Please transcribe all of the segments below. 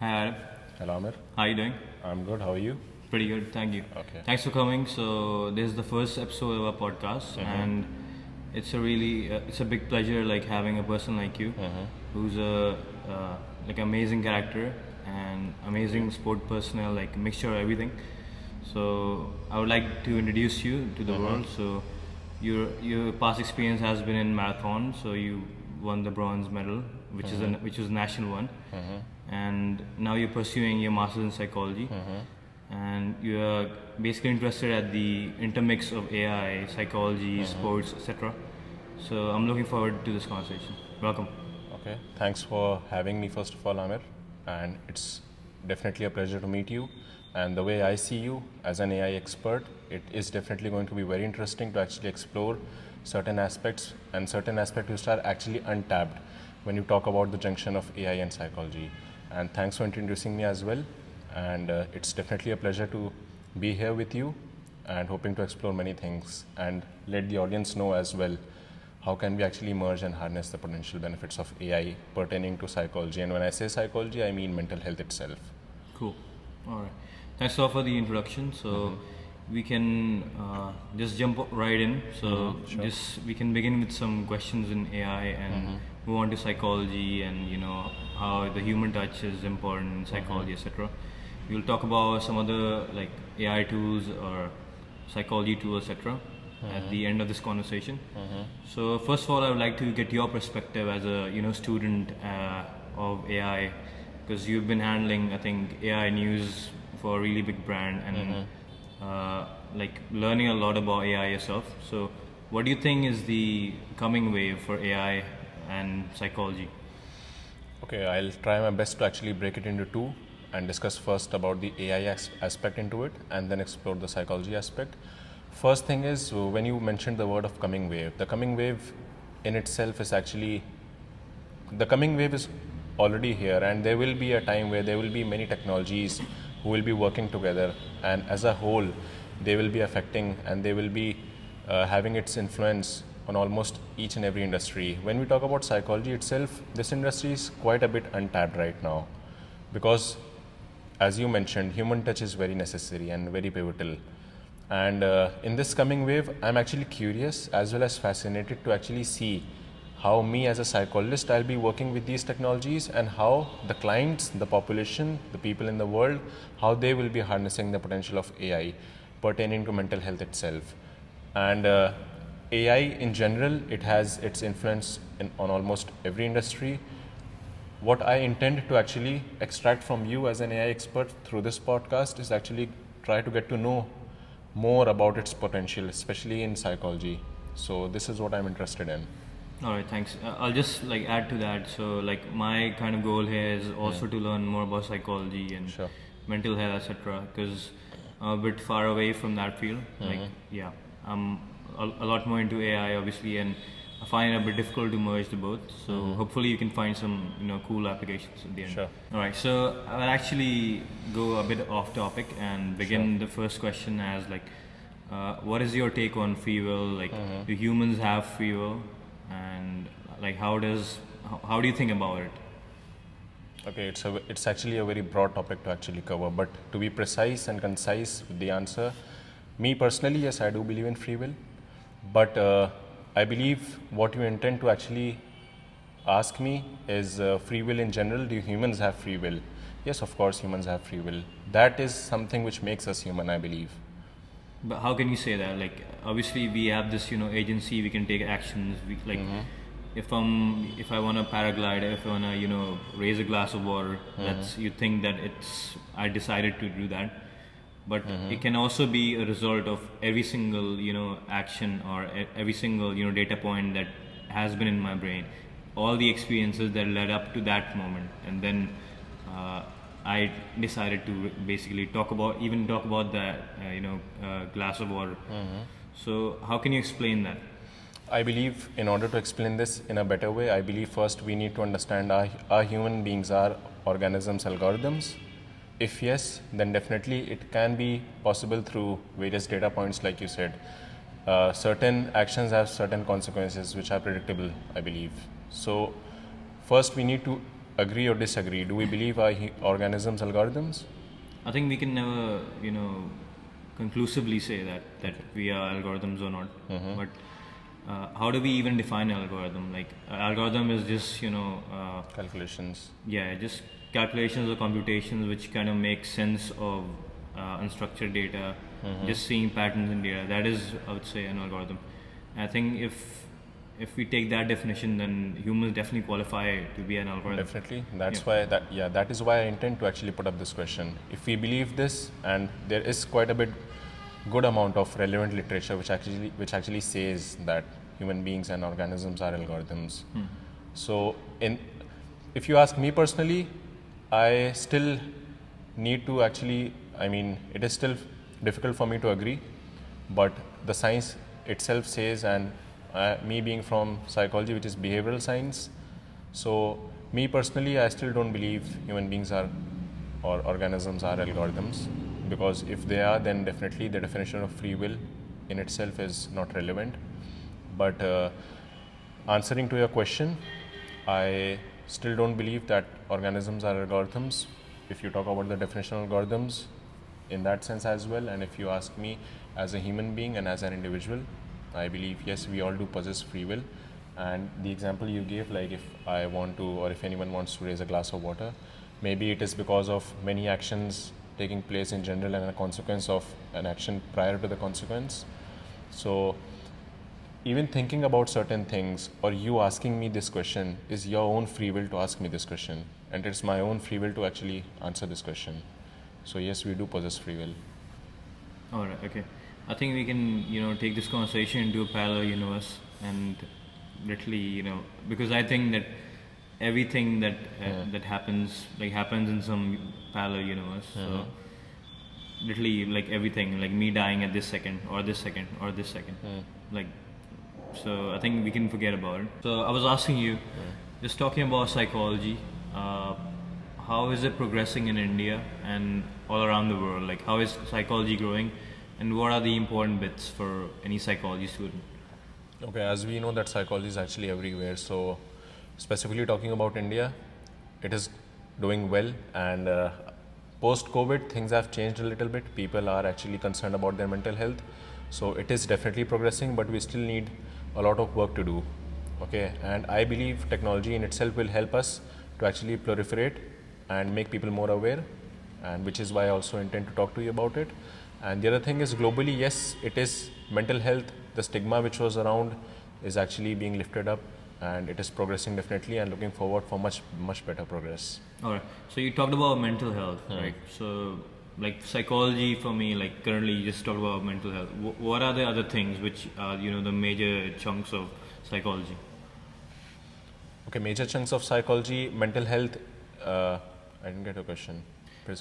Hi, Aarib. Hello, Amir. How are you doing? I'm good. How are you? Pretty good, thank you. Okay. Thanks for coming. So this is the first episode of our podcast, and it's a big pleasure like having a person like you, who's a like amazing character and amazing sport personnel, like mixture of everything. So I would like to introduce you to the world. So your past experience has been in marathon. So you won the bronze medal, which was a national one, and now you're pursuing your master's in psychology, and you're basically interested at the intermix of AI, psychology, sports, etc. So I'm looking forward to this conversation. Welcome. Okay. Thanks for having me, first of all, Amir. And it's definitely a pleasure to meet you. And the way I see you as an AI expert, it is definitely going to be very interesting to actually explore certain aspects, and certain aspects which are actually untapped when you talk about the junction of AI and psychology. And thanks for introducing me as well. And it's definitely a pleasure to be here with you and hoping to explore many things and let the audience know as well how can we actually merge and harness the potential benefits of AI pertaining to psychology. And when I say psychology, I mean mental health itself. Cool. All right. Thanks a lot for the introduction. So we can just jump right in. So Sure. just we can begin with some questions in AI and move on to psychology and how the human touch is important in psychology, etc. We'll talk about some other like AI tools or psychology tools, etc. At the end of this conversation. So first of all, I would like to get your perspective as a student of AI, because you've been handling, I think, AI news for a really big brand and like learning a lot about AI yourself. So what do you think is the coming wave for AI and psychology? Okay, I'll try my best to actually break it into two and discuss first about the AI aspect into it and then explore the psychology aspect. First thing is when you mentioned the word of coming wave, the coming wave in itself is actually, the coming wave is already here, and there will be a time where there will be many technologies who will be working together, and as a whole they will be affecting and they will be having its influence on almost each and every industry. When we talk about psychology itself, this industry is quite a bit untapped right now because, as you mentioned, human touch is very necessary and very pivotal. And in this coming wave, I'm actually curious as well as fascinated to actually see how me as a psychologist, I'll be working with these technologies, and how the clients, the population, the people in the world, how they will be harnessing the potential of AI pertaining to mental health itself. And AI in general, it has its influence on almost every industry. What I intend to actually extract from you as an AI expert through this podcast is actually try to get to know more about its potential, especially in psychology. So this is what I'm interested in. All right, thanks. I'll just like add to that. So like my kind of goal here is also to learn more about psychology and Sure. mental health, etc. Because I'm a bit far away from that field. Like yeah, I'm a lot more into AI obviously, and I find it a bit difficult to merge the both. So hopefully you can find some cool applications at the end. Sure. All right, so I'll actually go a bit off topic and begin the first question as like, what is your take on free will? Like, do humans have free will? And like how do you think about it? Okay, it's actually a very broad topic to actually cover, but to be precise and concise with the answer, me personally, yes, I do believe in free will, but I believe what you intend to actually ask me is free will in general. Do humans have free will? Yes, of course, humans have free will. That is something which makes us human, I believe. But how can you say that? Like obviously we have this agency, we can take actions. We like if I want to paraglide, if I want to raise a glass of water, that's you think that I decided to do that. But it can also be a result of every single action or every single data point that has been in my brain, all the experiences that led up to that moment, and then I decided to basically talk about that glass of water. So how can you explain that? I believe in order to explain this in a better way, I believe first we need to understand are human beings are organisms, algorithms? If yes, then definitely it can be possible through various data points like you said. Certain actions have certain consequences which are predictable, I believe. So first we need to agree or disagree? Do we believe our organisms algorithms? I think we can never, conclusively say that we are algorithms or not. But how do we even define an algorithm? Like, algorithm is just, Calculations. yeah, just calculations or computations which kind of make sense of unstructured data, just seeing patterns in data. That is, I would say, an algorithm. And I think if we take that definition, then humans definitely qualify to be an algorithm. Definitely. That's why that is why I intend to actually put up this question. If we believe this, and there is quite a good amount of relevant literature which actually says that human beings and organisms are algorithms. So if you ask me personally, I still need to actually, it is still difficult for me to agree, but the science itself says, and me being from psychology, which is behavioral science, so me personally, I still don't believe human beings are or organisms are algorithms, because if they are, then definitely the definition of free will in itself is not relevant. But answering to your question, I still don't believe that organisms are algorithms. If you talk about the definition of algorithms in that sense as well, and if you ask me as a human being and as an individual, I believe yes, we all do possess free will. And the example you gave, like if I want to, or if anyone wants to raise a glass of water, maybe it is because of many actions taking place in general and a consequence of an action prior to the consequence. So even thinking about certain things, or you asking me this question, is your own free will to ask me this question, and it's my own free will to actually answer this question. So yes, we do possess free will. All right. Okay. I think we can, take this conversation into a parallel universe, and literally, because I think that everything that that happens in some parallel universe. So literally, like everything, like me dying at this second or this second or this second, like. So I think we can forget about it. So I was asking you, just talking about psychology, how is it progressing in India and all around the world? Like, how is psychology growing, and what are the important bits for any psychology student? Okay, as we know that psychology is actually everywhere. So specifically talking about India, it is doing well, and post-COVID things have changed a little bit. People are actually concerned about their mental health. So it is definitely progressing, but we still need a lot of work to do. Okay, and I believe technology in itself will help us to actually proliferate and make people more aware, and which is why I also intend to talk to you about it. And the other thing is, globally, yes, it is mental health, the stigma which was around is actually being lifted up, and it is progressing definitely, and looking forward for much better progress. All right. So you talked about mental health, right? So like psychology for me, like currently you just talked about mental health. What are the other things which are the major chunks of psychology? Okay, major chunks of psychology, mental health. I didn't get your question.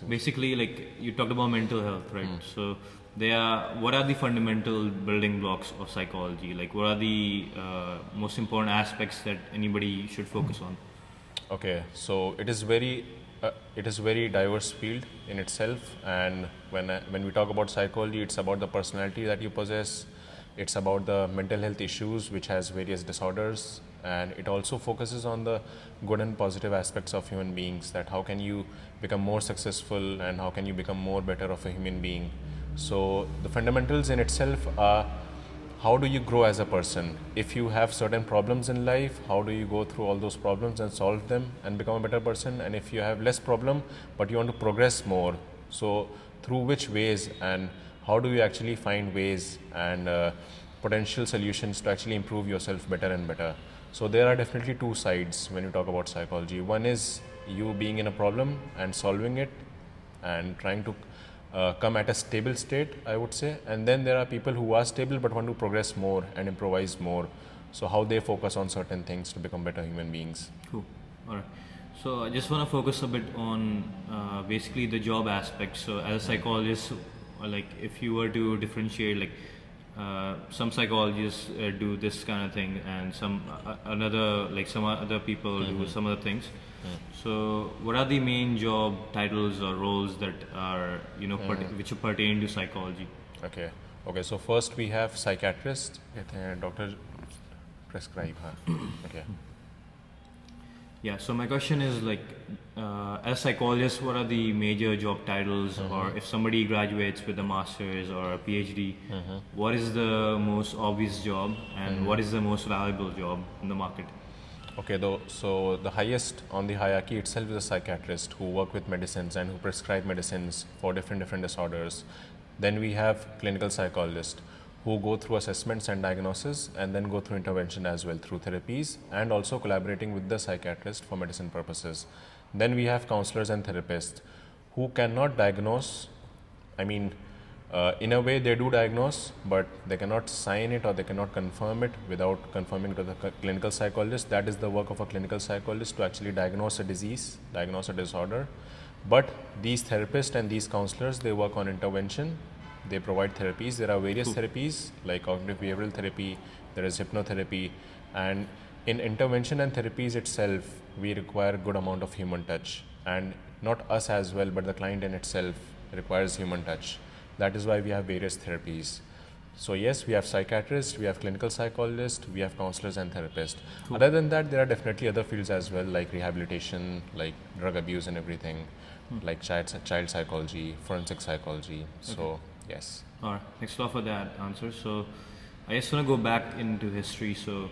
Basically, like you talked about mental health, right? So what are the fundamental building blocks of psychology? Like, what are the most important aspects that anybody should focus on? Okay, so it is very diverse field in itself, and when we talk about psychology, it's about the personality that you possess, it's about the mental health issues which has various disorders, and it also focuses on the good and positive aspects of human beings, that how can you become more successful and how can you become more better of a human being. So the fundamentals in itself are, how do you grow as a person? If you have certain problems in life, how do you go through all those problems and solve them and become a better person? And if you have less problem but you want to progress more, so through which ways, and how do you actually find ways and potential solutions to actually improve yourself better and better? So there are definitely two sides when you talk about psychology. One is you being in a problem and solving it and trying to come at a stable state, I would say. And then there are people who are stable but want to progress more and improvise more. So how they focus on certain things to become better human beings. Cool. All right. So I just want to focus a bit on basically the job aspect. So as a psychologist, like if you were to differentiate, like some psychologists do this kind of thing, and some other people do some other things. So what are the main job titles or roles that are which pertain to psychology? Okay. So first we have psychiatrist, doctor prescribe. Okay. Yeah, so my question is like, as psychologists, what are the major job titles, or if somebody graduates with a master's or a PhD, what is the most obvious job and what is the most valuable job in the market? Okay, though, so the highest on the hierarchy itself is a psychiatrist who work with medicines and who prescribe medicines for different disorders. Then we have clinical psychologists who go through assessments and diagnosis and then go through intervention as well through therapies and also collaborating with the psychiatrist for medicine purposes. Then we have counselors and therapists who cannot diagnose. I mean, in a way, they do diagnose, but they cannot sign it or they cannot confirm it without confirming to the clinical psychologist. That is the work of a clinical psychologist to actually diagnose a disease, diagnose a disorder. But these therapists and these counselors, they work on intervention. They provide therapies. There are various therapies like cognitive behavioral therapy, there is hypnotherapy, and in intervention and therapies itself, we require a good amount of human touch. And not us as well, but the client in itself requires human touch. That is why we have various therapies. So yes, we have psychiatrists, we have clinical psychologists, we have counselors and therapists. Other than that, there are definitely other fields as well, like rehabilitation, like drug abuse and everything, like child psychology, forensic psychology. So yes. All right, thanks a lot for that answer. So I just want to go back into history. So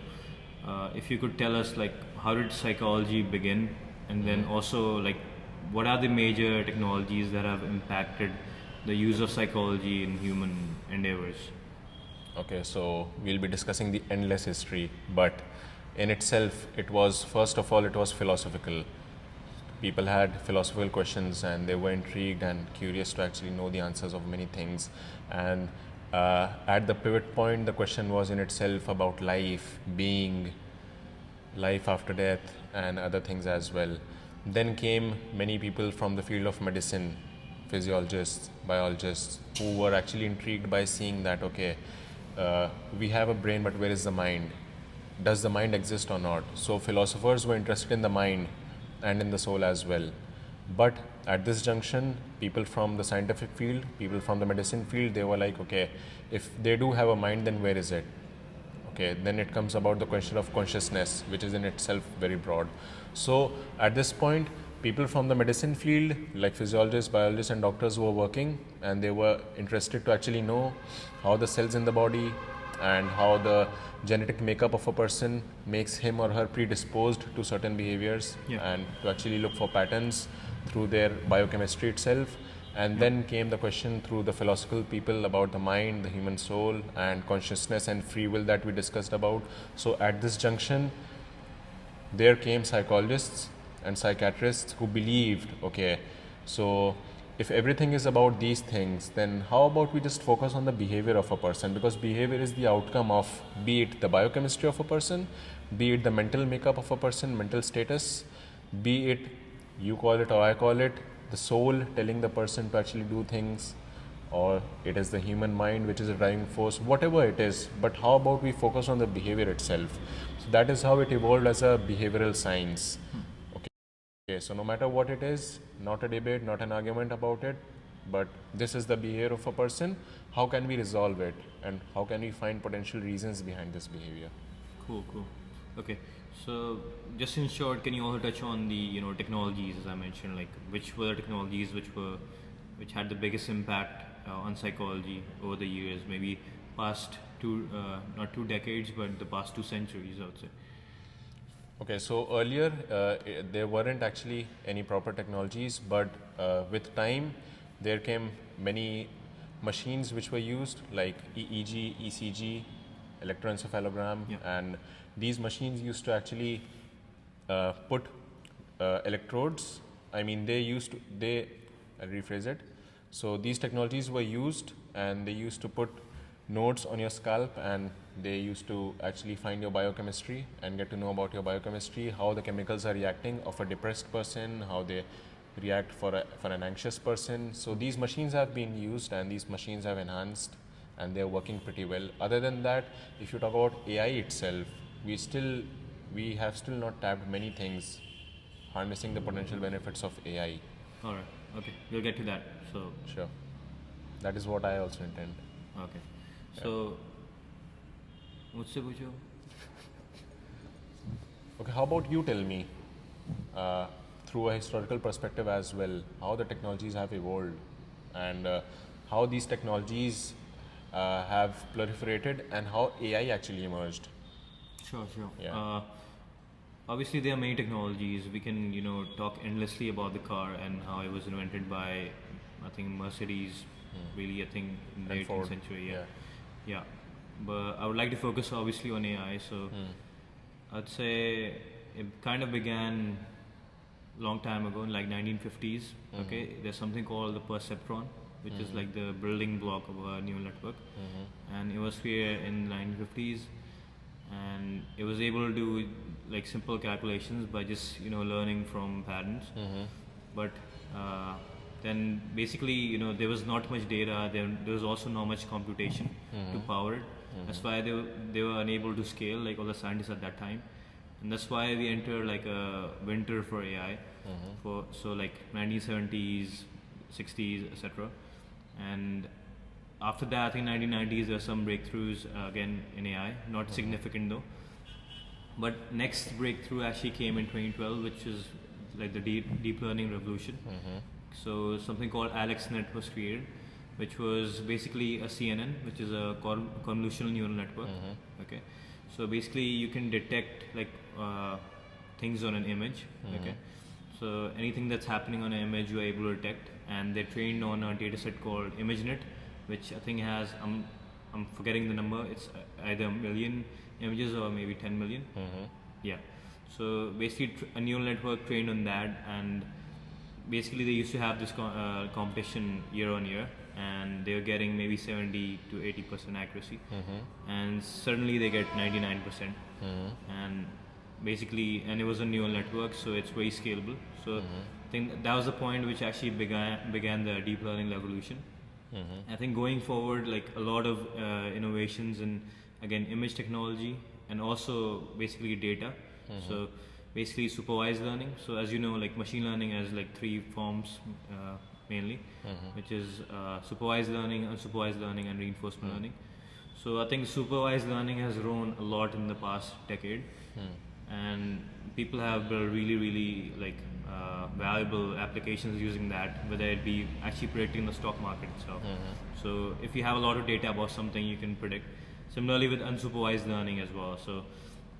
if you could tell us, like, how did psychology begin, and then also, like, what are the major technologies that have impacted the use of psychology in human endeavors? Okay, so we'll be discussing the endless history, but in itself, it was, first of all, it was philosophical. People had philosophical questions and they were intrigued and curious to actually know the answers of many things. And at the pivot point, the question was in itself about life, being, life after death, and other things as well. Then came many people from the field of medicine, physiologists, biologists, who were actually intrigued by seeing that, okay, we have a brain, but where is the mind? Does the mind exist or not? So philosophers were interested in the mind and in the soul as well. But at this junction, people from the scientific field, people from the medicine field, they were like, okay, if they do have a mind, then where is it? Okay, then it comes about the question of consciousness, which is in itself very broad. So at this point, people from the medicine field, like physiologists, biologists, and doctors, were working, and they were interested to actually know how the cells in the body and how the genetic makeup of a person makes him or her predisposed to certain behaviors, and to actually look for patterns through their biochemistry itself. And then came the question through the philosophical people about the mind, the human soul, and consciousness and free will that we discussed about. So at this junction, there came psychologists and psychiatrists who believed, okay, so if everything is about these things, then how about we just focus on the behavior of a person? Because behavior is the outcome of, be it the biochemistry of a person, be it the mental makeup of a person, mental status, be it, you call it or I call it, the soul telling the person to actually do things, or it is the human mind which is a driving force, whatever it is. But how about we focus on the behavior itself? So that is how it evolved as a behavioral science. Okay, so no matter what it is, not a debate, not an argument about it, but this is the behavior of a person. How can we resolve it, and how can we find potential reasons behind this behavior? Cool. Okay, so just in short, can you also touch on the technologies, as I mentioned, like which were the technologies which had the biggest impact on psychology over the years, maybe past not 2 decades, but the past 2 centuries, I would say. Okay, so earlier there weren't actually any proper technologies, but with time there came many machines which were used, like EEG, ECG, electroencephalogram, and these machines used to actually put electrodes. I mean, I'll rephrase it. So these technologies were used, and they used to put nodes on your scalp, and they used to actually find your biochemistry and get to know about your biochemistry, how the chemicals are reacting of a depressed person, how they react for an anxious person. So these machines have been used, and these machines have enhanced, and they're working pretty well. Other than that, if you talk about AI itself, we have still not tapped many things harnessing the potential benefits of AI. All right. Okay, we'll get to that. So sure, that is what I also intend. Okay. So, मुझसे पूछो. Okay, how about you tell me? through a historical perspective as well, how the technologies have evolved and how these technologies have proliferated and how AI actually emerged. Sure. Yeah. Obviously, there are many technologies. We can, talk endlessly about the car and how it was invented by, I think, Mercedes. Really, I think in the And 18th Ford. century. Yeah. But I would like to focus obviously on AI. So I'd say it kind of began long time ago in like 1950s. Okay, there's something called the perceptron, which is like the building block of a neural network, and it was created in 1950s, and it was able to do like simple calculations by just learning from patterns. But then basically there was not much data. There was also not much computation to power it. That's why they were unable to scale, like all the scientists at that time, and that's why we entered like a winter for AI, for so like 1970s, 60s, etc. And after that, I think 1990s there were some breakthroughs again in AI, not significant though. But next breakthrough actually came in 2012, which is like the deep learning revolution. So something called AlexNet was created, which was basically a CNN, which is a convolutional neural network. Okay, so basically you can detect like things on an image. Okay, so anything that's happening on an image you are able to detect, and they're trained on a dataset called ImageNet, which I think has I'm forgetting the number. It's either a million images or maybe 10 million. Yeah. So basically, a neural network trained on that, and basically they used to have this competition year on year, and they were getting maybe 70 to 80% accuracy, and suddenly they get 99%, and basically, and it was a neural network, so it's very scalable. So I think that was the point which actually began the deep learning revolution. I think going forward, like a lot of innovations in again image technology and also basically data. So basically supervised learning. So as you know, like machine learning has like three forms mainly, which is supervised learning, unsupervised learning, and reinforcement learning. So I think supervised learning has grown a lot in the past decade, and people have built really like valuable applications using that, whether it be actually predicting the stock market itself. So if you have a lot of data about something, you can predict. Similarly with unsupervised learning as well. So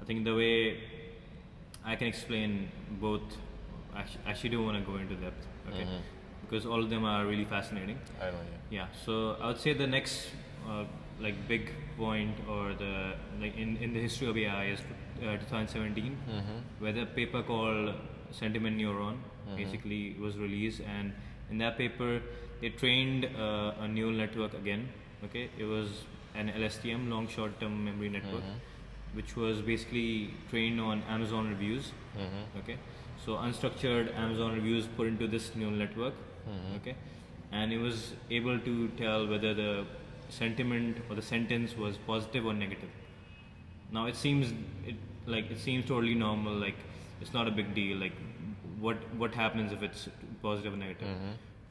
I think the way I can explain both, actually don't want to go into depth, okay, because all of them are really fascinating. I know, Yeah, so I would say the next like big point, or the like in the history of AI is 2017, where the paper called Sentiment Neuron basically was released, and in that paper they trained a neural network again. Okay, it was an LSTM, long short term memory network, which was basically trained on Amazon reviews. Okay, so unstructured Amazon reviews put into this neural network. Okay, and it was able to tell whether the sentiment or the sentence was positive or negative. Now it seems totally normal, like it's not a big deal, like what happens if it's positive or negative.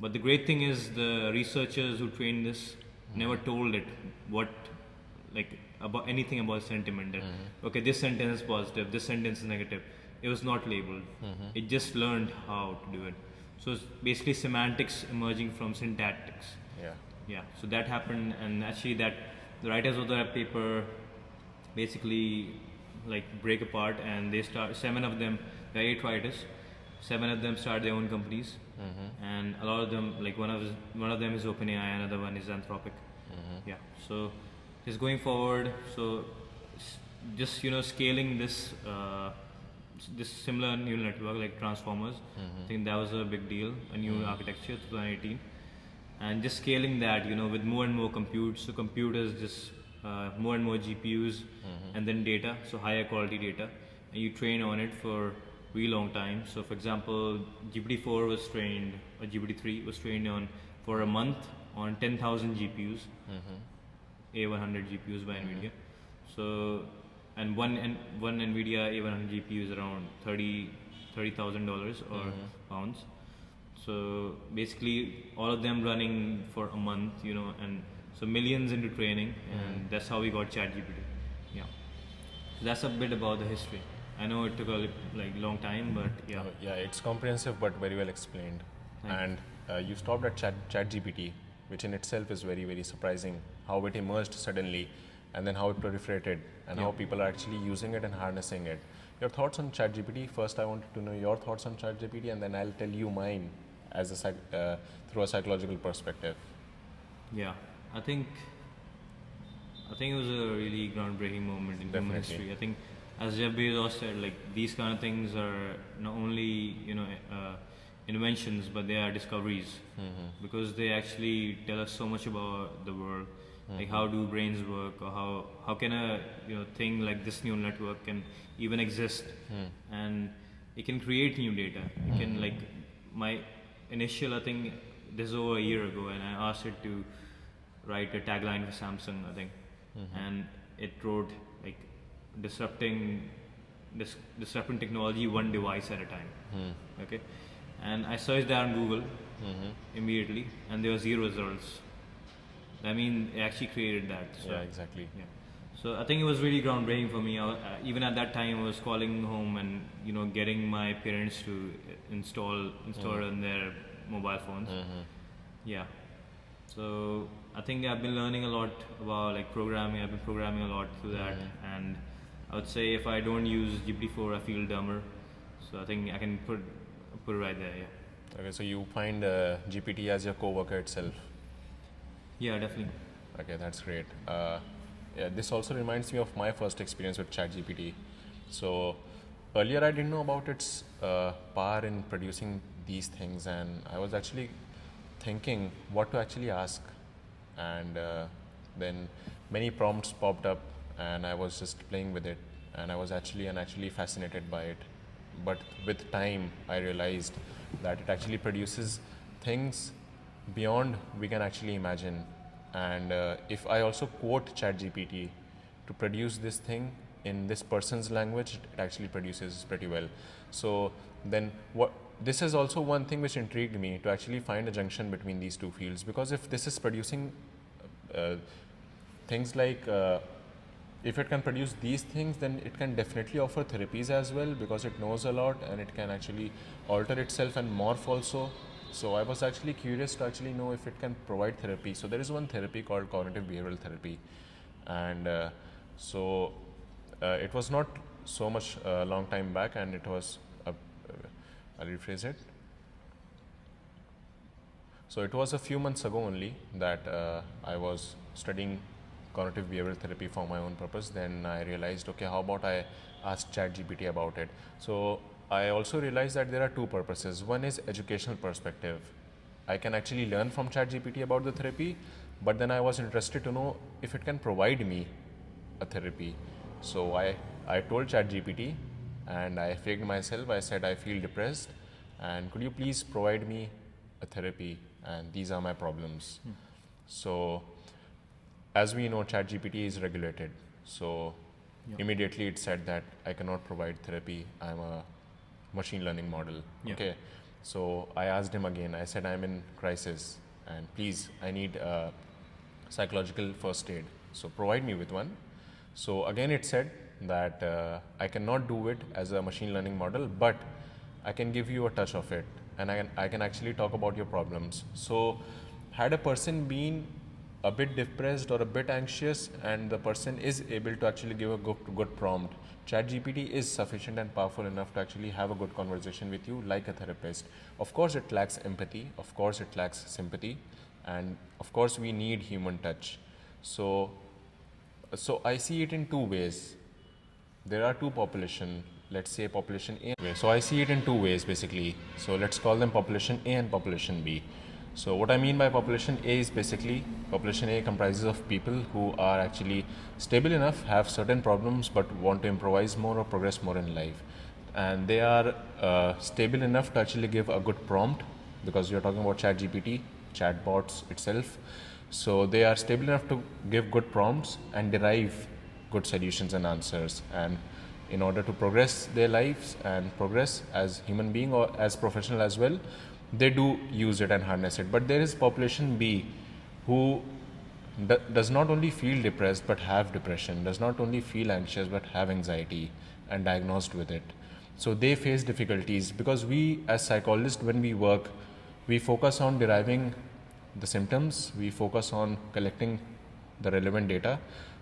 But the great thing is the researchers who trained this never told it what, like, about anything about sentiment, that okay, this sentence is positive, this sentence is negative. It was not labeled. It just learned how to do it. So it's basically semantics emerging from syntactics. Yeah, so that happened, and actually that the writers of that paper basically like break apart, and they start, 7 of them, there are 8 writers, 7 of them start their own companies, and a lot of them, like one of them is OpenAI, another one is Anthropic. Yeah, so just going forward, so just scaling this this similar neural network like transformers. I think that was a big deal, a new architecture 2018, and just scaling that with more and more compute. So computers just more and more GPUs, and then data, so higher quality data, and you train on it for really long time. So for example, GPT-4 was trained, or GPT-3 was trained on for a month on 10,000 GPUs, A100 GPUs by NVIDIA. So, and one NVIDIA A100 GPU is around $30,000 or pounds. So basically, all of them running for a month, and so millions into training, and that's how we got ChatGPT. Yeah, so that's a bit about the history. I know it took a long time, but yeah. Yeah, it's comprehensive but very well explained. And you stopped at ChatGPT, which in itself is very, very surprising how it emerged suddenly and then how it proliferated and how people are actually using it and harnessing it. Your thoughts on ChatGPT? First, I wanted to know your thoughts on ChatGPT, and then I'll tell you mine as through a psychological perspective. Yeah, I think it was a really groundbreaking moment in human history. I think, as Jeff Bezos said, like these kind of things are not only inventions, but they are discoveries because they actually tell us so much about the world. Like how do brains work, or how can a thing like this neural network can even exist, and it can create new data. It can like my initial, I think this is over a year ago, and I asked it to write a tagline for Samsung, I think, and it wrote like disrupting technology one device at a time. Okay, and I searched that on Google immediately, and there were 0 results. I mean, it actually created that. So, yeah, exactly. Yeah. So I think it was really groundbreaking for me. Even at that time, I was calling home and getting my parents to install it on their mobile phones. Yeah. So I think I've been learning a lot about like programming. I've been programming a lot through that, and I would say if I don't use GPT-4, I feel dumber. So I think I can put it right there. Yeah. Okay, so you find GPT as your co-worker itself. Yeah, definitely. Okay, that's great. Yeah, this also reminds me of my first experience with ChatGPT. So earlier I didn't know about its power in producing these things, and I was actually thinking what to actually ask, and then many prompts popped up, and I was just playing with it, and I was actually fascinated by it. But with time, I realized that it actually produces things beyond we can actually imagine. And if I also quote ChatGPT to produce this thing in this person's language, it actually produces pretty well. So then this is also one thing which intrigued me, to actually find a junction between these two fields, because if this is producing things like if it can produce these things, then it can definitely offer therapies as well, because it knows a lot and it can actually alter itself and morph also. So I was actually curious to actually know if it can provide therapy. So there is one therapy called cognitive behavioral therapy, and it was not so much a long time back, and it was I'll rephrase it. So it was a few months ago only that I was studying cognitive behavioral therapy for my own purpose. Then I realized, okay, how about I ask ChatGPT about it? So I also realized that there are two purposes. One is educational perspective. I can actually learn from ChatGPT about the therapy, but then I was interested to know if it can provide me a therapy. So I told ChatGPT, and I faked myself. I said, I feel depressed, and could you please provide me a therapy, and these are my problems. So as we know, ChatGPT is regulated. So immediately it said that I cannot provide therapy. I'm a machine learning model. Okay. So I asked him again. I said, I'm in crisis, and please, I need a psychological first aid. So provide me with one. So again, it said that I cannot do it as a machine learning model, but I can give you a touch of it, and I can actually talk about your problems. So had a person been a bit depressed or a bit anxious, and the person is able to actually give a good prompt, ChatGPT is sufficient and powerful enough to actually have a good conversation with you like a therapist. Of course, it lacks empathy. Of course, it lacks sympathy. And of course, we need human touch. So I see it in two ways. There are two populations. Let's say population A. So I see it in two ways basically. So let's call them population A and population B. So what I mean by population A is basically, population A comprises of people who are actually stable enough, have certain problems, but want to improvise more or progress more in life. And they are stable enough to actually give a good prompt, because you're talking about ChatGPT, chatbots itself. So they are stable enough to give good prompts and derive good solutions and answers. And in order to progress their lives and progress as human being or as professional as well, they do use it and harness it. But there is population B who does not only feel depressed but have depression, does not only feel anxious but have anxiety and diagnosed with it. So they face difficulties because we as psychologists, when we work, we focus on deriving the symptoms, we focus on collecting the relevant data.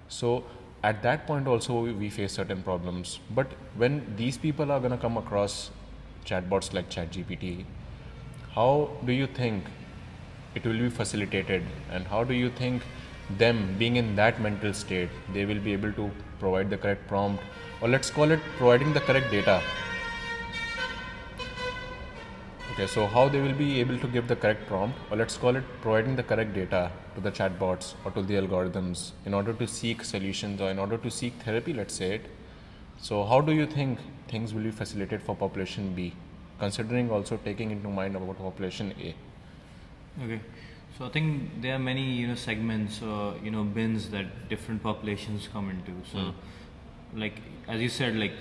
So at that point also we face certain problems. But when these people are going to come across chatbots like ChatGPT, how do you think it will be facilitated, and how do you think them being in that mental state, they will be able to provide the correct prompt, or let's call it providing the correct data? Okay, so how they will be able to give the correct prompt, or let's call it providing the correct data to the chatbots or to the algorithms in order to seek solutions or in order to seek therapy, let's say it. So how do you think things will be facilitated for population B, considering also taking into mind about population A? Okay, so I think there are many segments or bins that different populations come into. So like as you said, like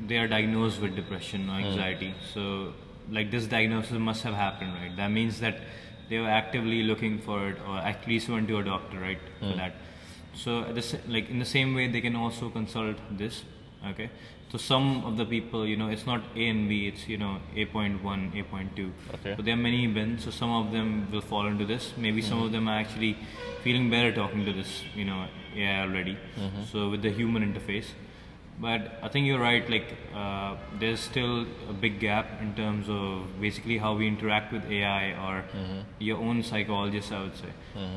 they are diagnosed with depression or anxiety. So like this diagnosis must have happened, right? That means that they were actively looking for it, or at least went to a doctor, right, for that. So like in the same way, they can also consult this. Okay, so some of the people, it's not A and B, it's A.1, A.2. Okay. So there are many bins. So some of them will fall into this. Maybe some of them are actually feeling better talking to this AI already. So with the human interface. But I think you're right, like there's still a big gap in terms of basically how we interact with AI or your own psychologist, I would say.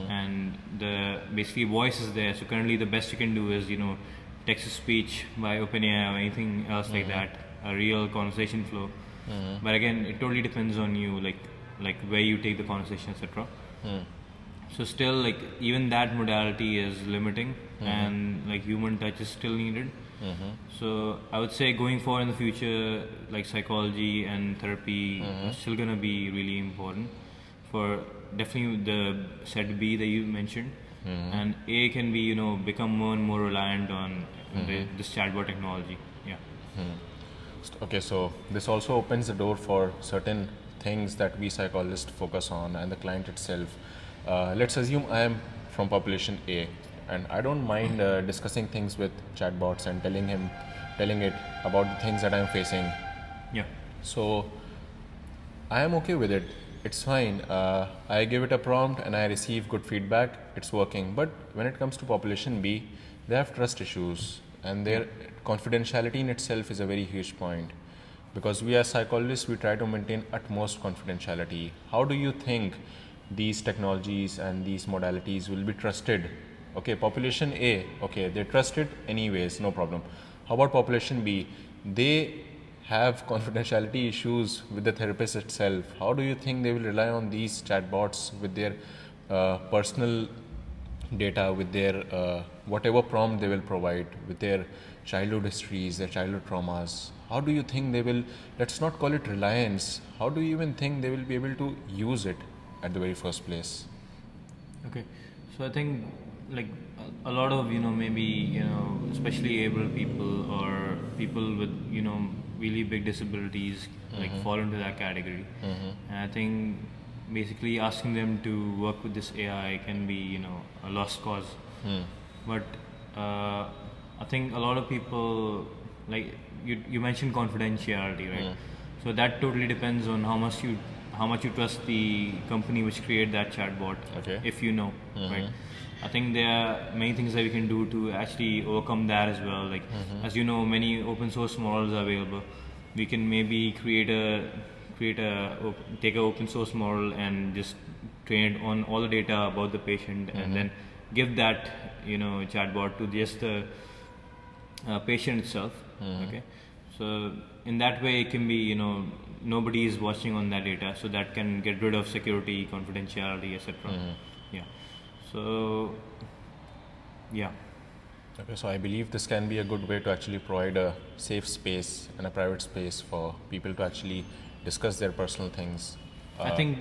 And the basically voice is there. So currently the best you can do is, text to speech by OpenAI or anything else like that, a real conversation flow. But again, it totally depends on you, like where you take the conversation, etc. So still, like even that modality is limiting, and like human touch is still needed. So I would say going forward in the future, like psychology and therapy are still gonna be really important for definitely the set B that you mentioned, and A can be become more and more reliant on this chatbot technology. Yeah. Okay, so this also opens the door for certain things that we psychologists focus on and the client itself. Let's assume I am from population A, and I don't mind discussing things with chatbots and telling it about the things that I'm facing. Yeah. So I am okay with it. It's fine. I give it a prompt and I receive good feedback. It's working. But when it comes to population B, they have trust issues, and their confidentiality in itself is a very huge point. Because we as psychologists, we try to maintain utmost confidentiality. How do you think these technologies and these modalities will be trusted? Okay, population A, okay, they trust it anyways, no problem. How about population B? They have confidentiality issues with the therapist itself. How do you think they will rely on these chatbots with their personal data, with their whatever prompt they will provide, with their childhood histories, their childhood traumas? How do you think they will, let's not call it reliance, how do you even think they will be able to use it at the very first place? Okay, so I think like a lot of maybe especially able people or people with really big disabilities like fall into that category. And I think basically asking them to work with this AI can be a lost cause. But I think a lot of people, like you mentioned confidentiality, right? So that totally depends on how much you trust the company which created that chatbot. Okay. If right? I think there are many things that we can do to actually overcome that as well. Like as you know, many open source models are available. We can maybe take a open source model and just train it on all the data about the patient, and then give that chatbot to just the patient itself. Okay, so in that way it can be nobody is watching on that data, so that can get rid of security, confidentiality, etc. Yeah. So yeah. Okay, so I believe this can be a good way to actually provide a safe space and a private space for people to actually discuss their personal things. I think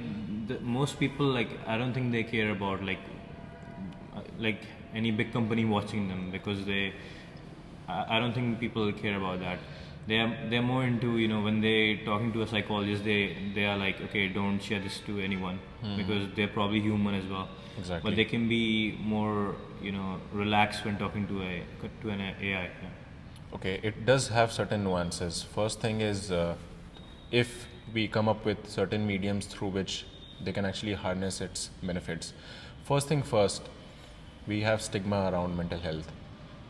most people, I don't think they care about any big company watching them, because I don't think people care about that. they're more into, you know, when they talking to a psychologist, they are like, okay, don't share this to anyone, because they're probably human as well. Exactly. But they can be more, you know, relaxed when talking to an AI. Yeah. Okay, it does have certain nuances. First thing is, if we come up with certain mediums through which they can actually harness its benefits. First thing first, we have stigma around mental health.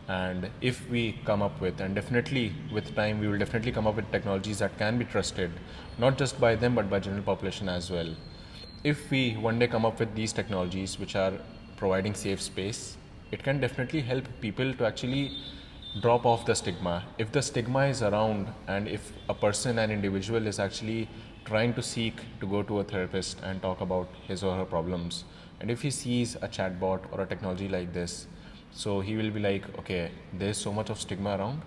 And if we come up with, and definitely with time, we will definitely come up with technologies that can be trusted, not just by them, but by general population as well. If we one day come up with these technologies which are providing safe space, it can definitely help people to actually drop off the stigma. If the stigma is around, and if a person, an individual, is actually trying to seek to go to a therapist and talk about his or her problems, and if he sees a chatbot or a technology like this, so he will be like, okay, there's so much of stigma around,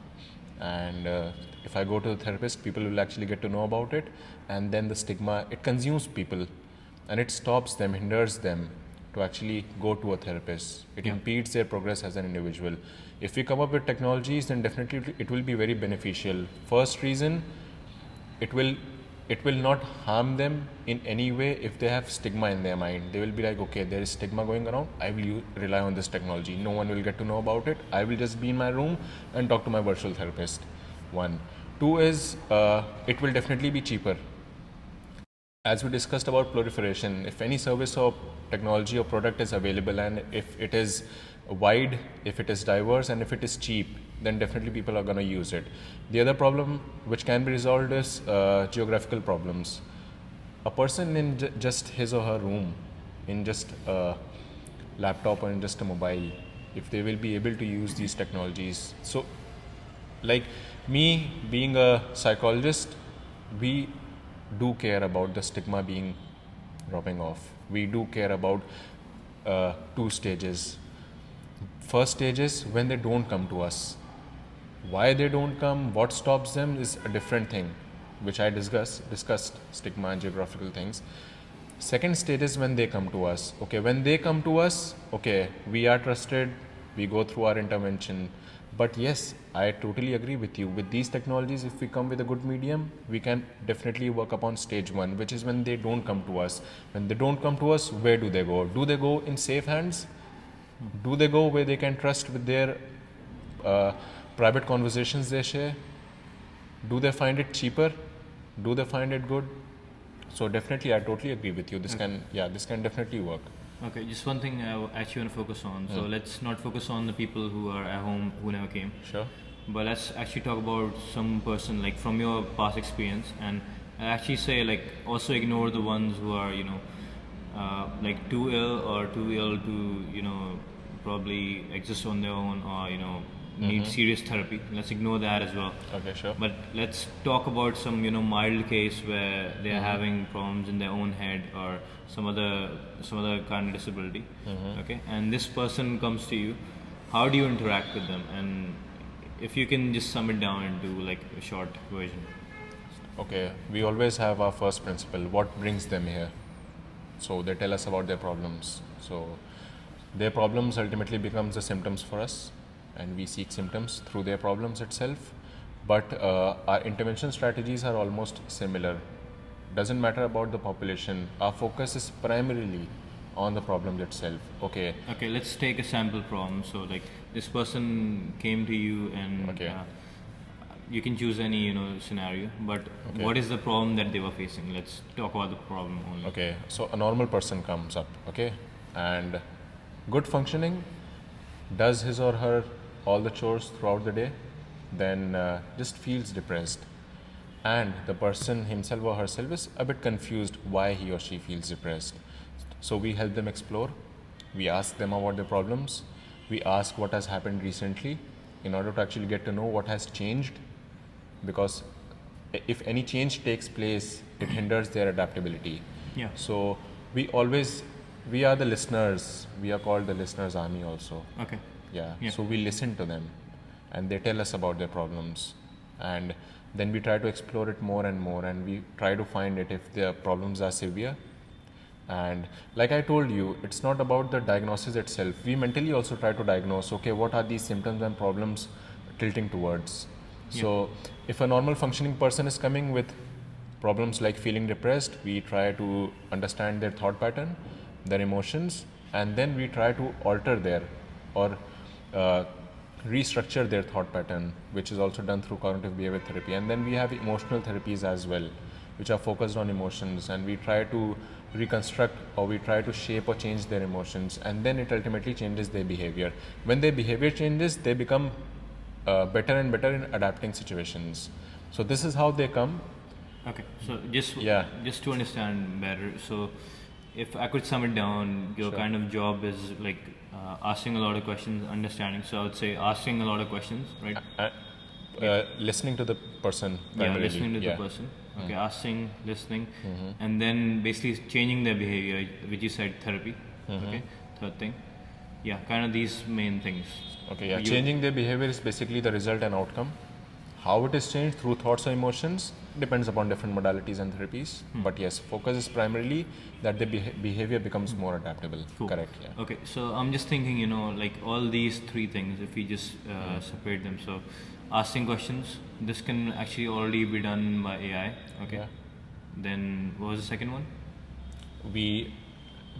and if I go to the therapist, people will actually get to know about it, and then the stigma, it consumes people, and it stops them, hinders them to actually go to a therapist. It impedes their progress as an individual. If we come up with technologies, then definitely it will be very beneficial. First reason, it will not harm them in any way. If they have stigma in their mind, they will be like, okay, there is stigma going around, I will rely on this technology, no one will get to know about it, I will just be in my room and talk to my virtual therapist. One. Two is, it will definitely be cheaper. As we discussed about proliferation, if any service or technology or product is available, and if it is wide, if it is diverse, and if it is cheap, then definitely people are going to use it. The other problem which can be resolved is geographical problems. A person in just his or her room, in just a laptop or in just a mobile, if they will be able to use these technologies. So, like me being a psychologist, we do care about the stigma being dropping off. We do care about two stages. First stage is when they don't come to us. Why they don't come, what stops them is a different thing, which I discussed stigma and geographical things. Second stage is when they come to us. Okay, when they come to us, okay, we are trusted, we go through our intervention. But yes, I totally agree with you. With these technologies, if we come with a good medium, we can definitely work upon stage one, which is when they don't come to us. When they don't come to us, where do they go? Do they go in safe hands? Do they go where they can trust with their private conversations they share? Do they find it cheaper? Do they find it good? So definitely, I totally agree with you. This can definitely work. Okay, just one thing I actually want to focus on. So let's not focus on the people who are at home who never came. Sure. But let's actually talk about some person, like from your past experience, and I actually say, like, also ignore the ones who are, you know, like too ill to, you know, probably exist on their own, or, you know, need serious therapy. Let's ignore that as well. Okay, sure. But let's talk about some, you know, mild case where they are having problems in their own head, or some other kind of disability. Okay, and this person comes to you. How do you interact with them? And if you can just sum it down into like a short version. Okay, we always have our first principle. What brings them here? So they tell us about their problems. So their problems ultimately becomes the symptoms for us, and we seek symptoms through their problems itself. But our intervention strategies are almost similar. Doesn't matter about the population. Our focus is primarily on the problem itself. Okay, Let's take a sample problem. So like this person came to you, and you can choose any, you know, scenario, but what is the problem that they were facing? Let's talk about the problem only. Okay, so a normal person comes up, okay, and good functioning, does his or her all the chores throughout the day, then just feels depressed, and the person himself or herself is a bit confused why he or she feels depressed. So we help them explore, we ask them about their problems, we ask what has happened recently in order to actually get to know what has changed, because if any change takes place, it hinders their adaptability. Yeah. So we are the listeners, we are called the listeners army also. Okay. Yeah. So we listen to them, and they tell us about their problems, and then we try to explore it more and more, and we try to find it if their problems are severe. And like I told you, it's not about the diagnosis itself. We mentally also try to diagnose, okay, what are these symptoms and problems tilting towards? So if a normal functioning person is coming with problems like feeling depressed, we try to understand their thought pattern, their emotions, and then we try to alter their or restructure their thought pattern, which is also done through cognitive behavior therapy. And then we have emotional therapies as well, which are focused on emotions, and we try to reconstruct or we try to shape or change their emotions, and then it ultimately changes their behavior. When their behavior changes, they become better and better in adapting situations. So this is how they come. Okay, so just to understand better, so if I could sum it down, your kind of job is like asking a lot of questions, understanding. So I would say asking a lot of questions, right? Listening to the person primarily. Yeah, listening to the person. Okay, asking, listening, and then basically changing their behavior, which you said therapy. Okay, third thing. Yeah, kind of these main things. Okay, yeah. Changing their behavior is basically the result and outcome. How it is changed through thoughts or emotions depends upon different modalities and therapies. But yes, focus is primarily that the behavior becomes more adaptable. Cool. Correct. Yeah. Okay, so I'm just thinking, like all these three things, if we just separate them. So asking questions, this can actually already be done by AI. Okay. Yeah. Then what was the second one?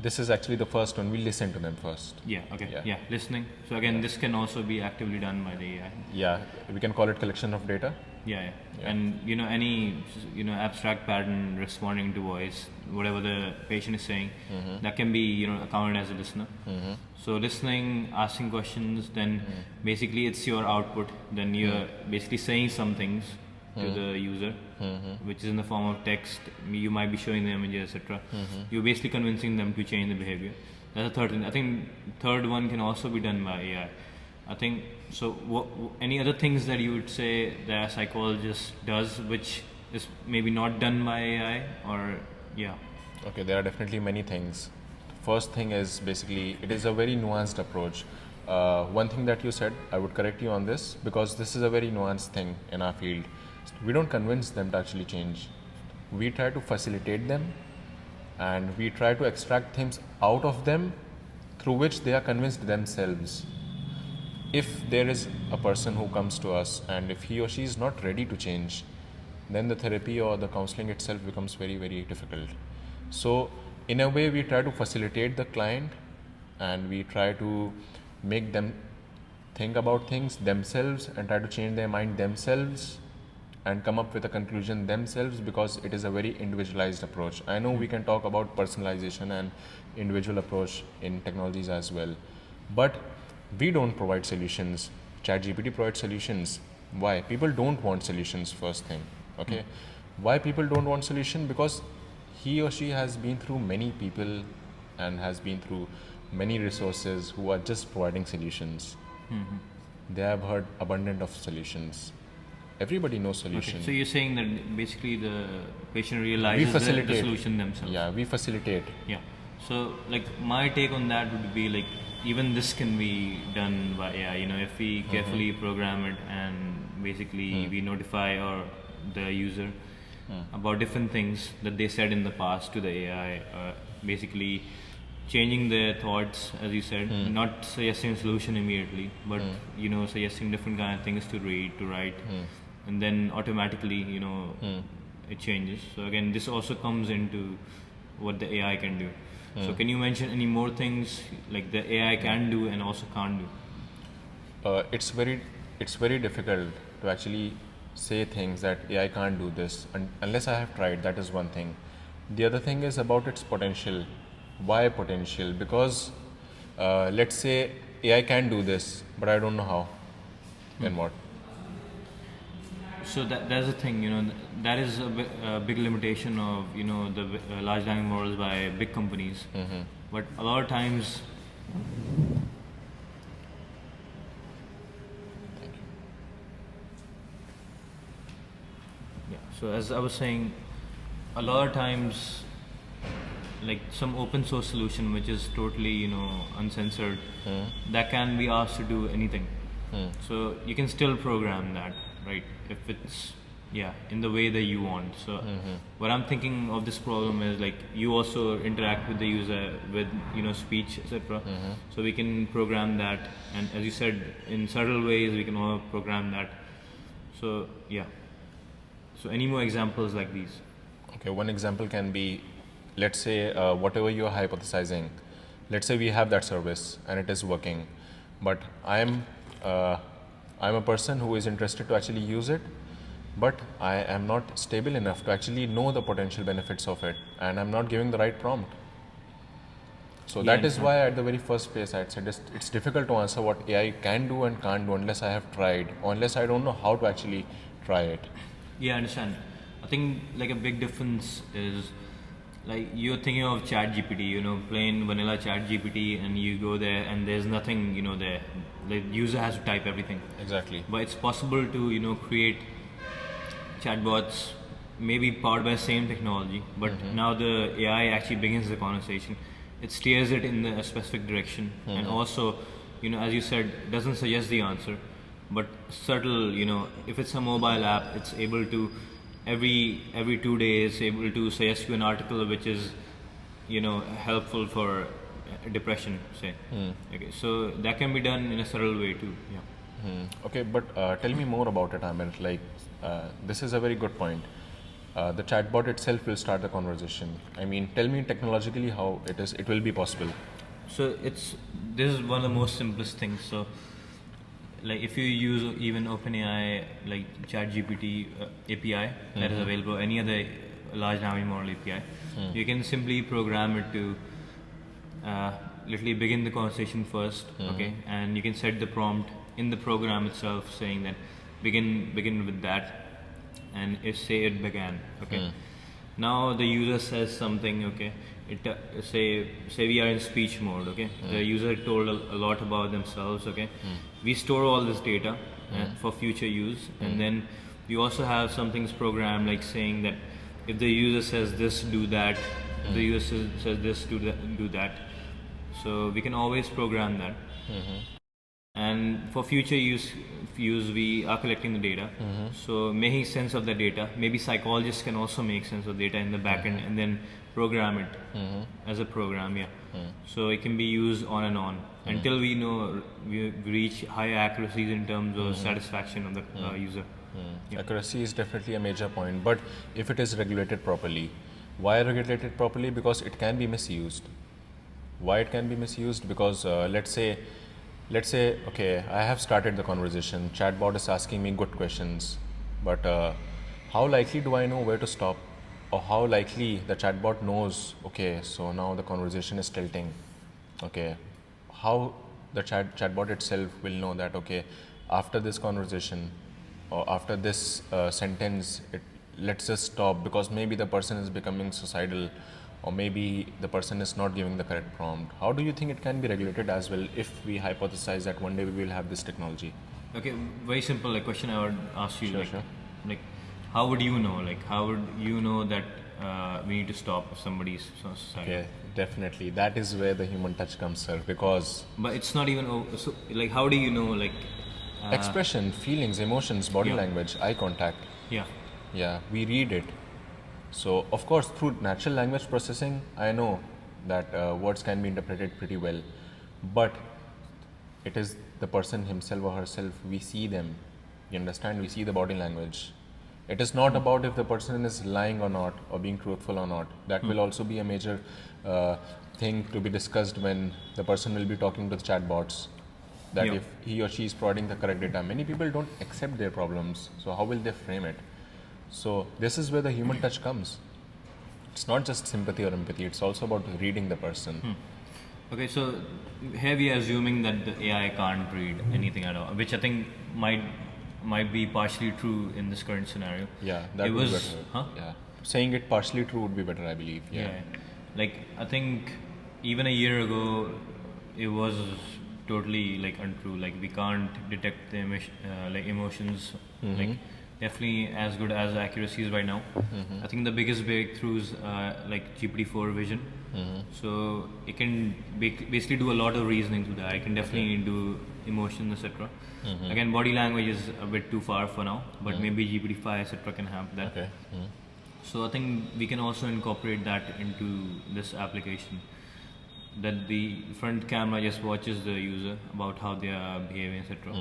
This is actually the first one. We listen to them first. Yeah. Okay. Yeah. Listening. So again, this can also be actively done by the AI. Yeah, we can call it collection of data. Yeah. And any abstract pattern responding to voice, whatever the patient is saying, that can be accounted as a listener. So listening, asking questions, then basically it's your output. Then you're basically saying some things to the user, which is in the form of text. You might be showing the images, etc. You're basically convincing them to change the behavior. That's the third thing. I think third one can also be done by AI. I think so. Any other things that you would say that a psychologist does, which is maybe not done by AI, or yeah? Okay, there are definitely many things. First thing is basically it is a very nuanced approach. One thing that you said, I would correct you on this because this is a very nuanced thing in our field. We don't convince them to actually change. We try to facilitate them, and we try to extract things out of them through which they are convinced themselves. If there is a person who comes to us and if he or she is not ready to change, then the therapy or the counseling itself becomes very, very difficult. So in a way, we try to facilitate the client and we try to make them think about things themselves and try to change their mind themselves and come up with a conclusion themselves, because it is a very individualized approach. I know we can talk about personalization and individual approach in technologies as well, but we don't provide solutions. ChatGPT provides solutions. Why? People don't want solutions, first thing. Okay. Why people don't want solution? Because he or she has been through many people and has been through many resources who are just providing solutions. They have heard abundant of solutions. Everybody knows solution. Okay. So you're saying that basically the patient realizes the solution themselves. Yeah, we facilitate. Yeah. So like my take on that would be like even this can be done by AI. If we carefully program it and basically we notify the user about different things that they said in the past to the AI, basically changing their thoughts, as you said, not suggesting a solution immediately, but suggesting different kind of things to read, to write, and then automatically it changes. So again, this also comes into what the AI can do. So can you mention any more things like the AI can do and also can't do? It's very difficult to actually say things that AI can't do this unless I have tried. That is one thing. The other thing is about its potential. Why potential? Because let's say AI can do this, but I don't know how. Then what? So that's the thing, that is a big limitation of the large language models by big companies. But a lot of times, yeah. So as I was saying, a lot of times, like some open source solution which is totally uncensored, that can be asked to do anything. So you can still program that, right, if it's in the way that you want. So what I'm thinking of this problem is like you also interact with the user with speech, etc. So we can program that, and as you said, in subtle ways we can all program that. So yeah. So any more examples like these? Okay, one example can be, let's say, whatever you're hypothesizing, let's say we have that service and it is working, but uh, I'm a person who is interested to actually use it, but I am not stable enough to actually know the potential benefits of it, and I'm not giving the right prompt. So Yeah, that is why at the very first place I had said it's difficult to answer what AI can do and can't do unless I have tried, or unless I don't know how to actually try it. Yeah, I understand. I think like a big difference is like you're thinking of Chat GPT, plain vanilla Chat GPT, and you go there and there's nothing, there. The user has to type everything. Exactly. But it's possible to, create chatbots, maybe powered by the same technology, but now the AI actually begins the conversation. It steers it in a specific direction, and also, as you said, doesn't suggest the answer, but subtle. If it's a mobile app, it's able to every 2 days able to suggest you an article which is, helpful for depression, say. Okay, so that can be done in a subtle way too. Yeah. Okay, but tell me more about it, Amir. Like, this is a very good point. The chatbot itself will start the conversation. I mean, tell me technologically how it will be possible. So this is one of the most simplest things. So like if you use even OpenAI like ChatGPT API that is available, any other large language model API, you can simply program it to literally begin the conversation first, okay, and you can set the prompt in the program itself saying that begin with that, and if say it began, okay. Now the user says something, okay. It say we are in speech mode, okay. The user told a lot about themselves, okay. We store all this data for future use, and then we also have some things programmed like saying that if the user says this, do that. If the user says this, do that. So we can always program that. And for future use we are collecting the data. So making sense of the data, maybe psychologists can also make sense of data in the backend and then program it as a program. So it can be used on and on until we know we reach higher accuracies in terms of satisfaction of the user. Accuracy is definitely a major point, but if it is regulated properly, why regulate it properly? Because it can be misused. Why it can be misused? Because let's say, okay, I have started the conversation. Chatbot is asking me good questions, but how likely do I know where to stop, or how likely the chatbot knows? Okay, so now the conversation is tilting. Okay, how the chatbot itself will know that? Okay, after this conversation, or after this sentence, let's just stop because maybe the person is becoming suicidal, or maybe the person is not giving the correct prompt. How do you think it can be regulated as well if we hypothesize that one day we will have this technology? Okay, very simple like question I would ask you. Sure. Like how would you know? Like how would you know that we need to stop if somebody's suicidal? Okay, definitely. That is where the human touch comes, sir. Because But it's not even so. Like how do you know? Like expression, feelings, emotions, body language, eye contact. Yeah, We read it. So, of course, through natural language processing, I know that words can be interpreted pretty well, but it is the person himself or herself, we see them, you understand, we see the body language. It is not about if the person is lying or not, or being truthful or not. That will also be a major thing to be discussed when the person will be talking to the chatbots, that if he or she is providing the correct data. Many people don't accept their problems, so how will they frame it? So this is where the human touch comes. It's not just sympathy or empathy, it's also about reading the person. Okay, so here we are assuming that the AI can't read anything at all, which I think might be partially true in this current scenario. Yeah, that would be better. Yeah. Saying it partially true would be better, I believe. Yeah. Like I think even a year ago it was totally like untrue. Like we can't detect the emotions like definitely as good as accuracies right now. I think the biggest breakthroughs like GPT-4 vision. So it can basically do a lot of reasoning to that. It can definitely do emotions, etc. Again, body language is a bit too far for now, but maybe GPT-5, etc. can have that. Okay. So I think we can also incorporate that into this application. that the front camera just watches the user about how they are behaving, etc.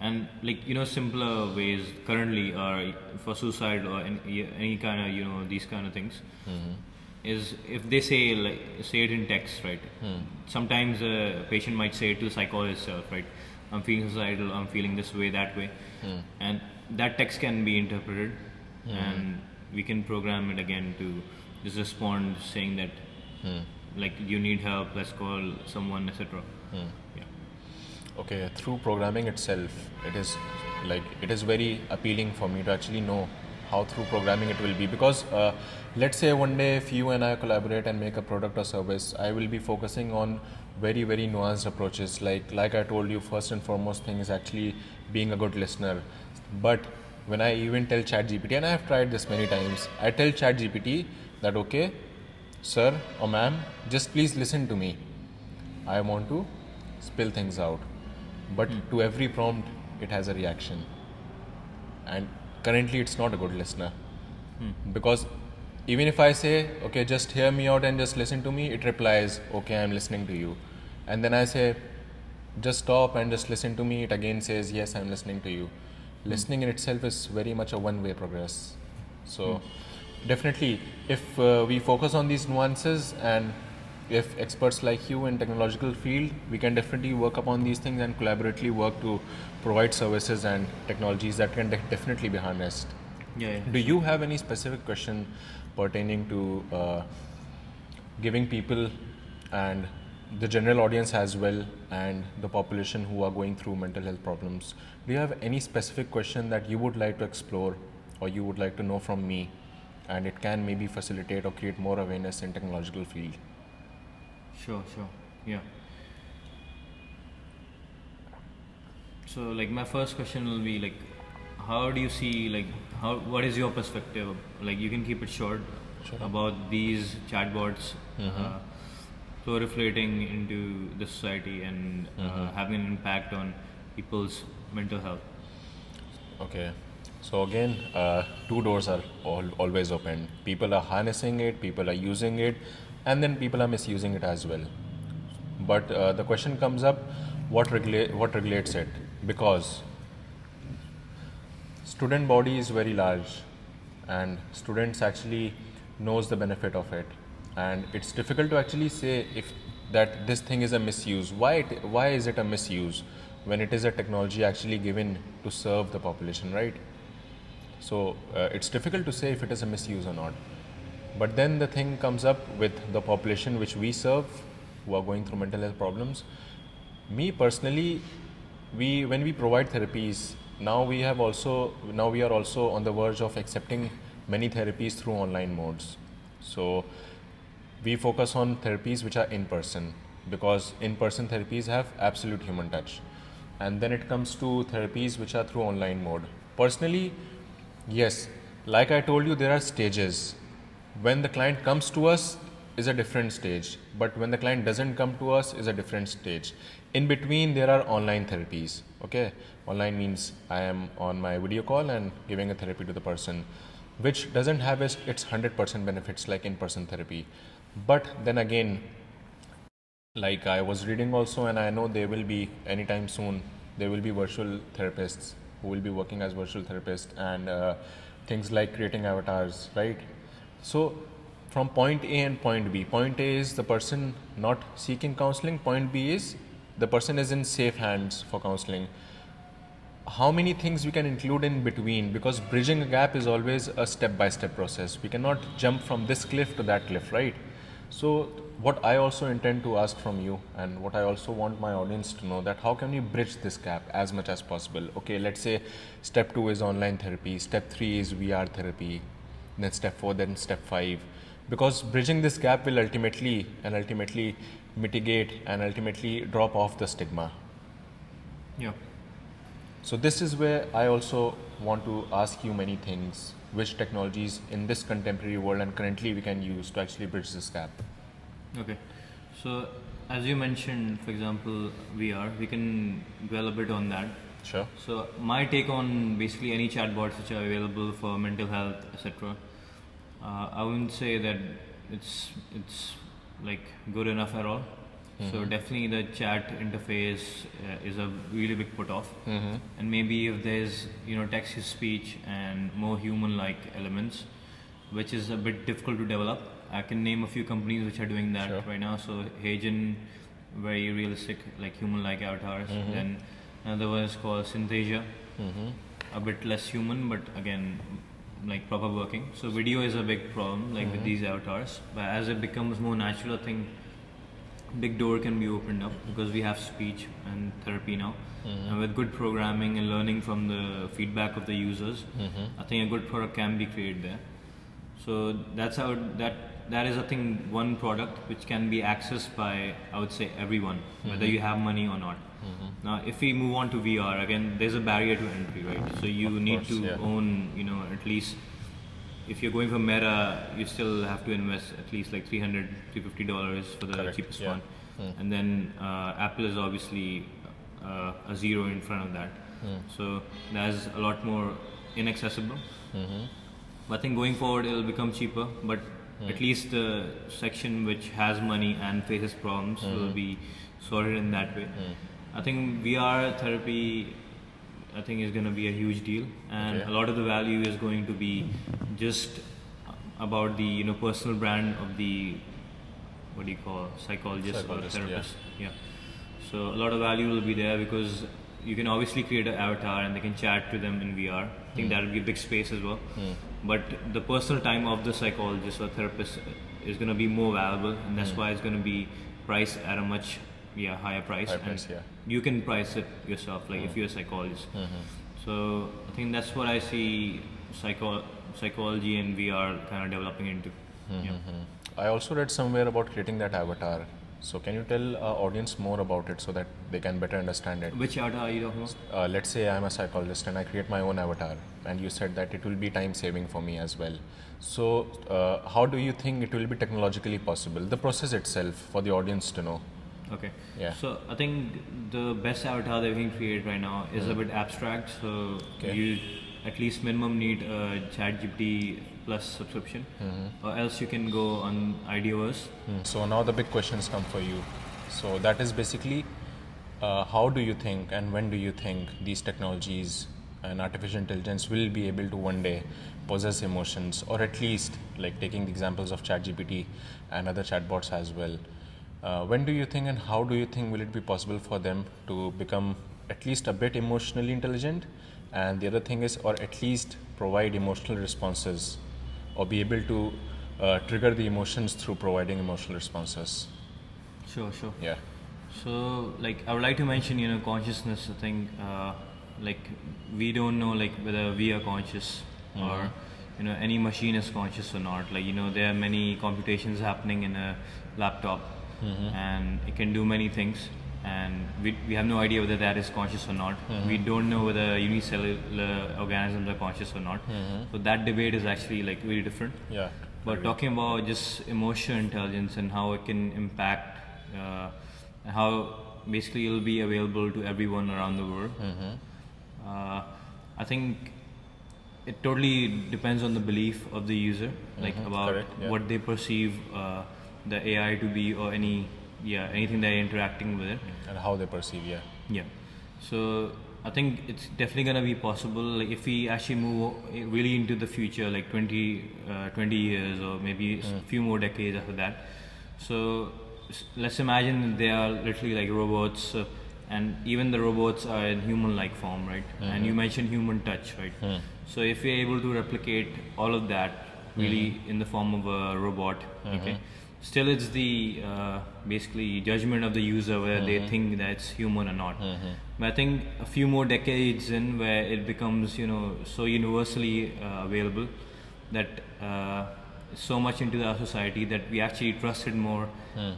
And like simpler ways currently are for suicide or any kind of these kind of things. Is if they say it in text, right? Sometimes a patient might say it to the psychologist itself, right? I'm feeling suicidal, I'm feeling this way, that way, and that text can be interpreted, and we can program it again to just respond saying that like you need help, let's call someone, etc. Yeah. Okay, through programming itself, it is very appealing for me to actually know how through programming it will be, because let's say one day if you and I collaborate and make a product or service, I will be focusing on very nuanced approaches. Like I told you, first and foremost thing is actually being a good listener. But when I even tell ChatGPT, and I have tried this many times, I tell ChatGPT that okay, sir or ma'am, just please listen to me. I want to spill things out. But to every prompt, it has a reaction. And currently, it's not a good listener. Because even if I say, okay, just hear me out and just listen to me, it replies, okay, I'm listening to you. And then I say, just stop and just listen to me, it again says, yes, I'm listening to you. Listening in itself is very much a one-way progress. So definitely, if we focus on these nuances, and if experts like you in technological field, we can definitely work upon these things and collaboratively work to provide services and technologies that can definitely be harnessed. Yeah. Do you have any specific question pertaining to giving people and the general audience as well, and the population who are going through mental health problems? Do you have any specific question that you would like to explore or you would like to know from me, and it can maybe facilitate or create more awareness in technological field? Sure. Yeah. So like my first question will be like, how do you see what is your perspective? Like you can keep it short. Sure. About these chatbots proliferating into the society and having an impact on people's mental health. Okay, so again, two doors are always open. People are harnessing it, people are using it, and then people are misusing it as well. But the question comes up, what regulates it? Because student body is very large, and students actually knows the benefit of it, and it's difficult to actually say if that this thing is a misuse. Why is it a misuse when it is a technology actually given to serve the population, right? So it's difficult to say if it is a misuse or not. But then the thing comes up with the population which we serve, who are going through mental health problems. Me personally, when we provide therapies, now we are also on the verge of accepting many therapies through online modes. So we focus on therapies which are in person, because in person therapies have absolute human touch. And then it comes to therapies which are through online mode. Personally, yes, like I told you, there are stages. When the client comes to us is a different stage, but when the client doesn't come to us is a different stage. In between, there are online therapies. Okay, online means I am on my video call and giving a therapy to the person, which doesn't have its 100% benefits like in-person therapy. But then again, like I was reading also, and I know there will be anytime soon, there will be virtual therapists who will be working as virtual therapists, and things like creating avatars, right? So from point A and point B, point A is the person not seeking counseling, point B is the person is in safe hands for counseling. How many things we can include in between, because bridging a gap is always a step-by-step process. We cannot jump from this cliff to that cliff, right? So what I also intend to ask from you, and what I also want my audience to know, that how can we bridge this gap as much as possible? Okay, let's say step 2 is online therapy, step 3 is VR therapy, then step 4, then step 5. Because bridging this gap will ultimately mitigate and ultimately drop off the stigma. Yeah. So this is where I also want to ask you many things, which technologies in this contemporary world and currently we can use to actually bridge this gap. Okay, so as you mentioned, for example, VR, we can dwell a bit on that. Sure. So my take on basically any chatbots which are available for mental health, etc. I wouldn't say that it's like good enough at all. So definitely the chat interface is a really big put off. And maybe if there's text to speech and more human-like elements, which is a bit difficult to develop. I can name a few companies which are doing that right now. So Hagen, very realistic, like human-like avatars. Then another one is called Synthesia, a bit less human, but again, like proper working. So video is a big problem, like with these avatars. But as it becomes more natural, I think big door can be opened up because we have speech and therapy now. And with good programming and learning from the feedback of the users, I think a good product can be created there. So that's how that is, I think, one product which can be accessed by, I would say, everyone, whether you have money or not. Now, if we move on to VR, again, there's a barrier to entry, right? So you need to own, at least, if you're going for Meta, you still have to invest at least like $300, $350 for the cheapest one. And then Apple is obviously a zero in front of that. So that's a lot more inaccessible. But I think going forward it'll become cheaper, but at least the section which has money and faces problems will be sorted in that way. I think VR therapy, I think, is going to be a huge deal, and a lot of the value is going to be just about the personal brand of the psychologist or therapist. So a lot of value will be there because you can obviously create an avatar and they can chat to them in VR. I think that will be a big space as well. But the personal time of the psychologist or therapist is going to be more valuable, and that's why it's going to be priced at a much higher price. You can price it yourself, like if you're a psychologist. So I think that's what I see psychology and VR kind of developing into. I also read somewhere about creating that avatar. So can you tell our audience more about it so that they can better understand it? Which avatar are you talking about? Let's say I'm a psychologist and I create my own avatar, and you said that it will be time saving for me as well. So how do you think it will be technologically possible? The process itself for the audience to know. Okay. So I think the best avatar that we can create right now is a bit abstract. So you at least minimum need a ChatGPT Plus subscription, or else you can go on Ideaverse. So now the big questions come for you. So that is basically how do you think and when do you think these technologies and artificial intelligence will be able to one day possess emotions, or at least, like taking the examples of ChatGPT and other chatbots as well. When do you think and how do you think will it be possible for them to become at least a bit emotionally intelligent? And the other thing is, or at least provide emotional responses, or be able to trigger the emotions through providing emotional responses. Sure. Yeah. So, like, I would like to mention, consciousness. I think, like, we don't know, like, whether we are conscious or, any machine is conscious or not. Like, there are many computations happening in a laptop, and it can do many things. And we have no idea whether that is conscious or not. We don't know whether unicellular organisms are conscious or not. So that debate is actually like very different. But talking about just emotional intelligence and how it can impact, how basically it will be available to everyone around the world. I think it totally depends on the belief of the user, like about what they perceive the AI to be, or anything they're interacting with it, and how they perceive. So I think it's definitely gonna be possible, like if we actually move really into the future, like 20 years or maybe a few more decades after that. So let's imagine they are literally like robots, and even the robots are in human-like form, right? And you mentioned human touch, right? So if we're able to replicate all of that really in the form of a robot, still it's the basically judgment of the user whether they think that's human or not. But I think a few more decades in, where it becomes so universally available that so much into our society that we actually trust it more,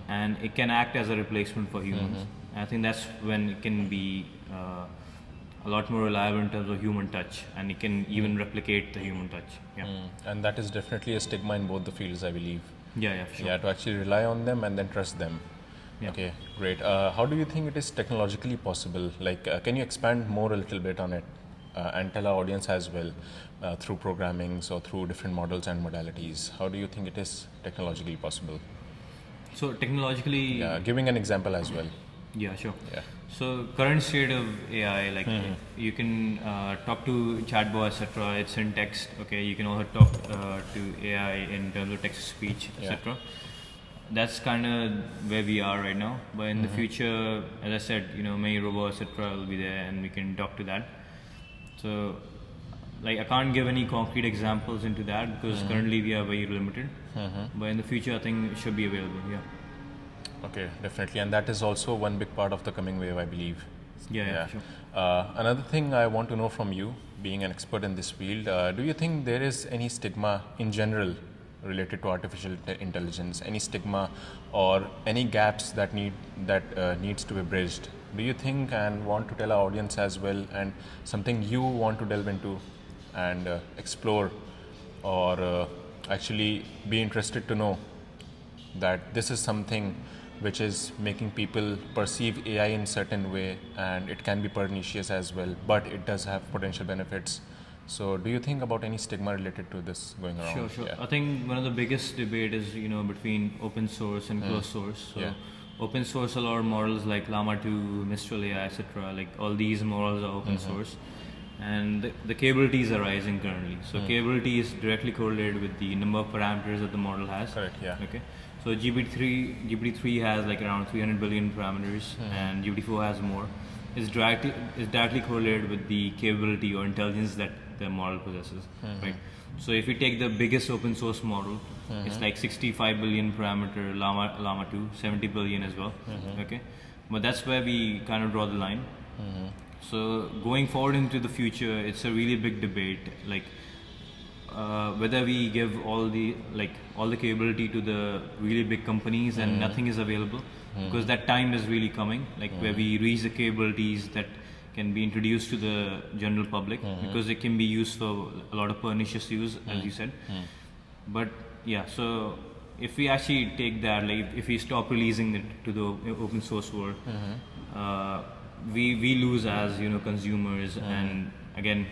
and it can act as a replacement for humans. I think that's when it can be a lot more reliable in terms of human touch, and it can even replicate the human touch. And that is definitely a stigma in both the fields, I believe. Sure. To actually rely on them and then trust them. Okay, great. How do you think it is technologically possible? Like, can you expand more a little bit on it and tell our audience as well, through programming, so through different models and modalities? How do you think it is technologically possible? So technologically, Yeah, giving an example as well. yeah, sure. Yeah. So current state of AI, like you can talk to chatbot, etc. It's in text. Okay, you can also talk to AI in terms of text to speech, etc. That's kind of where we are right now. But in the future, as I said, many robots, etc. will be there, and we can talk to that. So, like, I can't give any concrete examples into that because currently we are very limited. But in the future, I think it should be available. Yeah. Okay, definitely, and that is also one big part of the coming wave, I believe. Yeah, sure. Another thing I want to know from you, being an expert in this field, do you think there is any stigma in general related to artificial intelligence? Any stigma or any gaps that needs to be bridged? Do you think and want to tell our audience as well, and something you want to delve into and explore, or actually be interested to know that this is something which is making people perceive AI in certain way, and it can be pernicious as well, but it does have potential benefits. So do you think about any stigma related to this going around? Sure. Yeah. I think one of the biggest debate is between open source and closed source. So open source, a lot of models like Llama 2, Mistral AI, etc. Like all these models are open source, and the capabilities are rising currently. So capability is directly correlated with the number of parameters that the model has. Correct. Yeah. Okay. So GPT-3 has like around 300 billion parameters, and GPT-4 has more. It's directly correlated with the capability or intelligence that the model possesses, right? So if you take the biggest open source model, it's like 65 billion parameter Llama 2, 70 billion as well, okay? But that's where we kind of draw the line. So going forward into the future, it's a really big debate, like whether we give all the capability to the really big companies and nothing is available, because that time is really coming, like where we reach the capabilities that can be introduced to the general public, because it can be used for a lot of pernicious use, as you said. But yeah, so if we actually take that, like if we stop releasing it to the open source world, we lose as consumers, and again,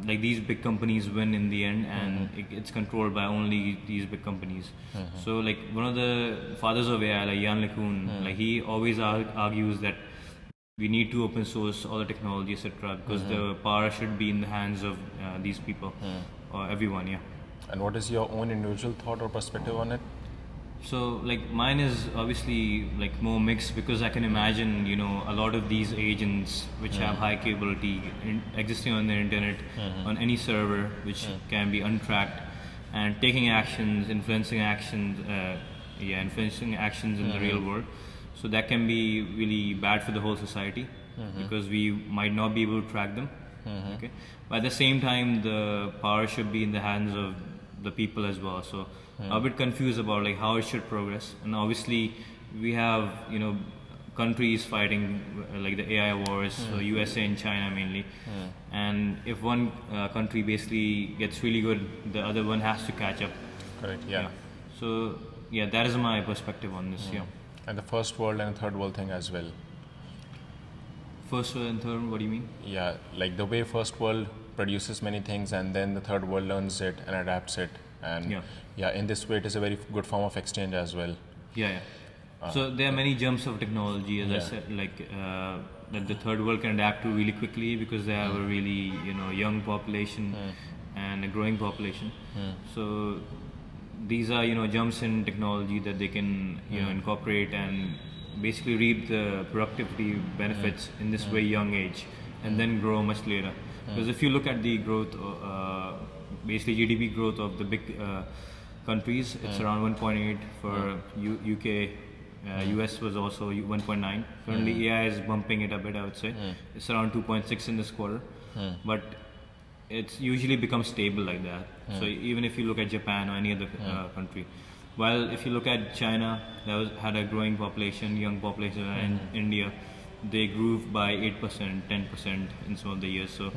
like these big companies win in the end, and it's controlled by only these big companies. So like one of the fathers of AI, like Jan LeCun, like he always argues that we need to open source all the technology, etc., because the power should be in the hands of these people or everyone. Yeah. And what is your own individual thought or perspective on it? So like mine is obviously like more mixed, because I can imagine a lot of these agents which have high capability existing on the internet on any server, which can be untracked and taking actions, influencing actions in the real world. So that can be really bad for the whole society, because we might not be able to track them. Okay, but at the same time, the power should be in the hands of the people as well. So I'm a bit confused about like how it should progress. And obviously we have countries fighting like the AI wars, so USA and China mainly. And if one country basically gets really good, the other one has to catch up. Correct. Yeah. So yeah, that is my perspective on this. Yeah. And the first world and third world thing as well. First and third, what do you mean? Yeah, like the way first world produces many things, and then the third world learns it and adapts it, and in this way it is a very good form of exchange as well. So there are many jumps of technology, as I said, like that the third world can adapt to really quickly, because they have a really young population and a growing population. So these are jumps in technology that they can incorporate and basically reap the productivity benefits in this very young age, and then grow much later. Because if you look at the growth, basically GDP growth of the big countries, it's around 1.8 for UK. US was also 1.9. Currently AI is bumping it a bit, I would say. It's around 2.6 in this quarter. But it's usually becomes stable like that. So even if you look at Japan or any other country, while if you look at China, that had a growing population, young population, and India, they grew by 8%, 10% in some of the years. So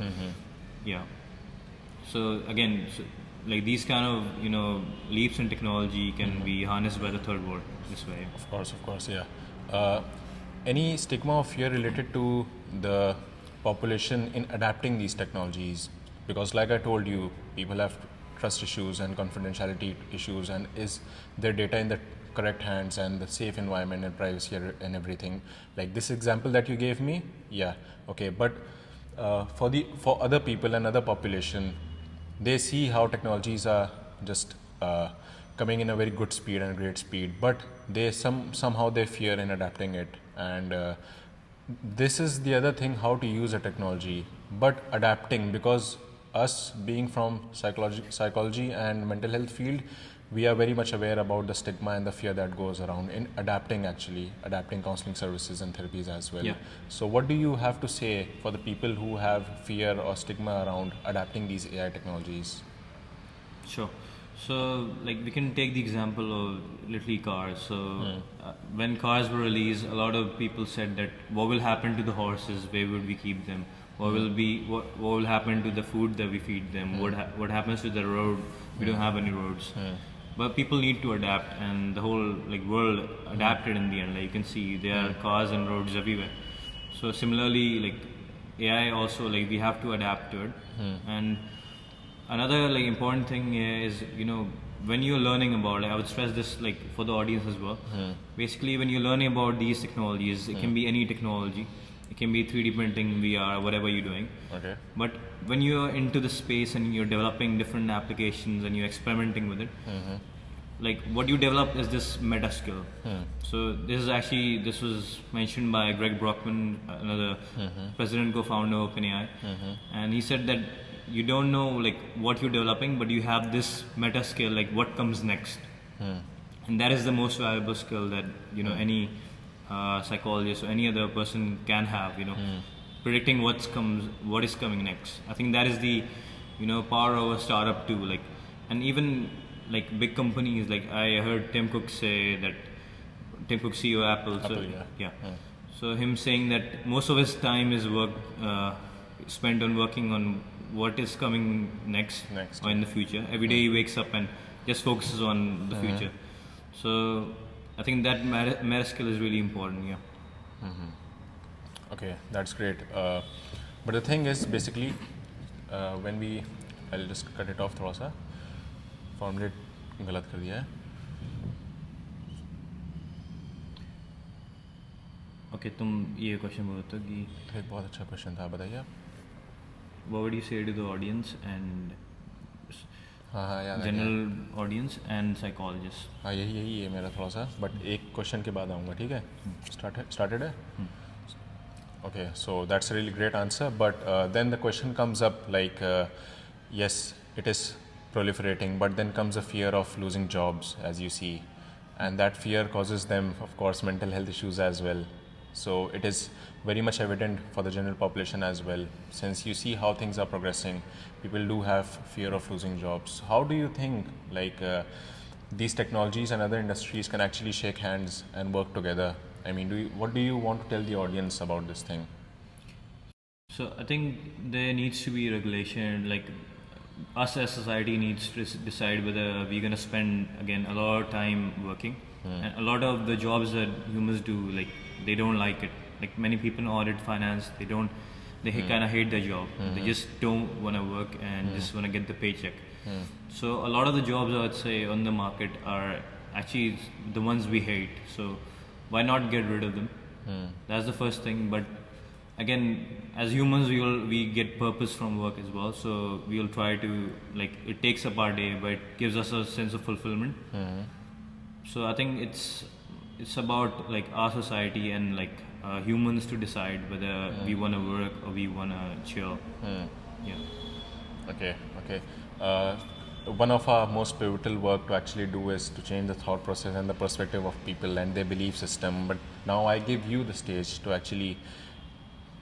so again, like these kind of leaps in technology can be harnessed by the third world this way. Of course, yeah. Any stigma or fear related to the population in adapting these technologies? Because like I told you, people have trust issues and confidentiality issues, and is their data in the correct hands and the safe environment and privacy and everything. Like this example that you gave me, yeah, okay, but for other people and other population, they see how technologies are just coming in a very good speed and great speed, but they somehow they fear in adapting it. And this is the other thing, how to use a technology, but adapting, because us being from psychology and mental health field, we are very much aware about the stigma and the fear that goes around in adapting counseling services and therapies as well. Yeah. So what do you have to say for the people who have fear or stigma around adapting these AI technologies? Sure. So, like, we can take the example of little cars. So, when cars were released, a lot of people said that what will happen to the horses? Where would we keep them? What will happen to the food that we feed them? What happens to the road? We don't have any roads. But people need to adapt, and the whole world adapted in the end. Like you can see, there are cars and roads everywhere. So similarly, like AI also, like we have to adapt to it. And another important thing is, when you're learning about, I would stress this for the audience as well. Basically, when you're learning about these technologies, it can be any technology. It can be 3D printing, VR, whatever you're doing. Okay. But when you're into the space and you're developing different applications and you're experimenting with it, like what you develop is this meta skill. So this was mentioned by Greg Brockman, another president co-founder of OpenAI, and he said that you don't know what you're developing, but you have this meta skill, like what comes next, and that is the most valuable skill that any psychologist or any other person can have. Predicting what is coming next. I think that is the power of a startup too. And even big companies. I heard Tim Cook say that, Tim Cook, CEO of Apple. Apple, yeah. So him saying that most of his time is spent on working on what is coming next or in the future. Every day he wakes up and just focuses on the future. So I think that meta skill is really important. Yeah. Okay, that's great. But the thing is, basically, I'll just cut it off थोड़ा सा, formulate गलत कर दिया है. Okay, तुम ये question बोलो तो कि एक बहुत अच्छा question था, बताइए आप. What would you say to the audience and हाँ याद general audience and psychologists? हाँ यही है मेरा थोड़ा सा, but एक question के बाद आऊँगा, ठीक है? Started है? Okay, so that's a really great answer, but then the question comes up yes, it is proliferating, but then comes a fear of losing jobs, as you see, and that fear causes them, of course, mental health issues as well. So it is very much evident for the general population as well. Since you see how things are progressing, people do have fear of losing jobs. How do you think these technologies and other industries can actually shake hands and work together? I mean, what do you want to tell the audience about this thing? So I think there needs to be regulation. Us as society needs to decide whether we're gonna spend again a lot of time working, and a lot of the jobs that humans do, they don't like it. Many people in audit, finance, they kind of hate their job. They just don't want to work and just want to get the paycheck. So a lot of the jobs, I would say, on the market are actually the ones we hate. So why not get rid of them? That's the first thing. But again, as humans, we get purpose from work as well. So we'll try to it takes up our day, but it gives us a sense of fulfillment. So I think it's about our society and humans to decide whether we want to work or we want to chill. Yeah. Okay. One of our most pivotal work to actually do is to change the thought process and the perspective of people and their belief system. But now I give you the stage to actually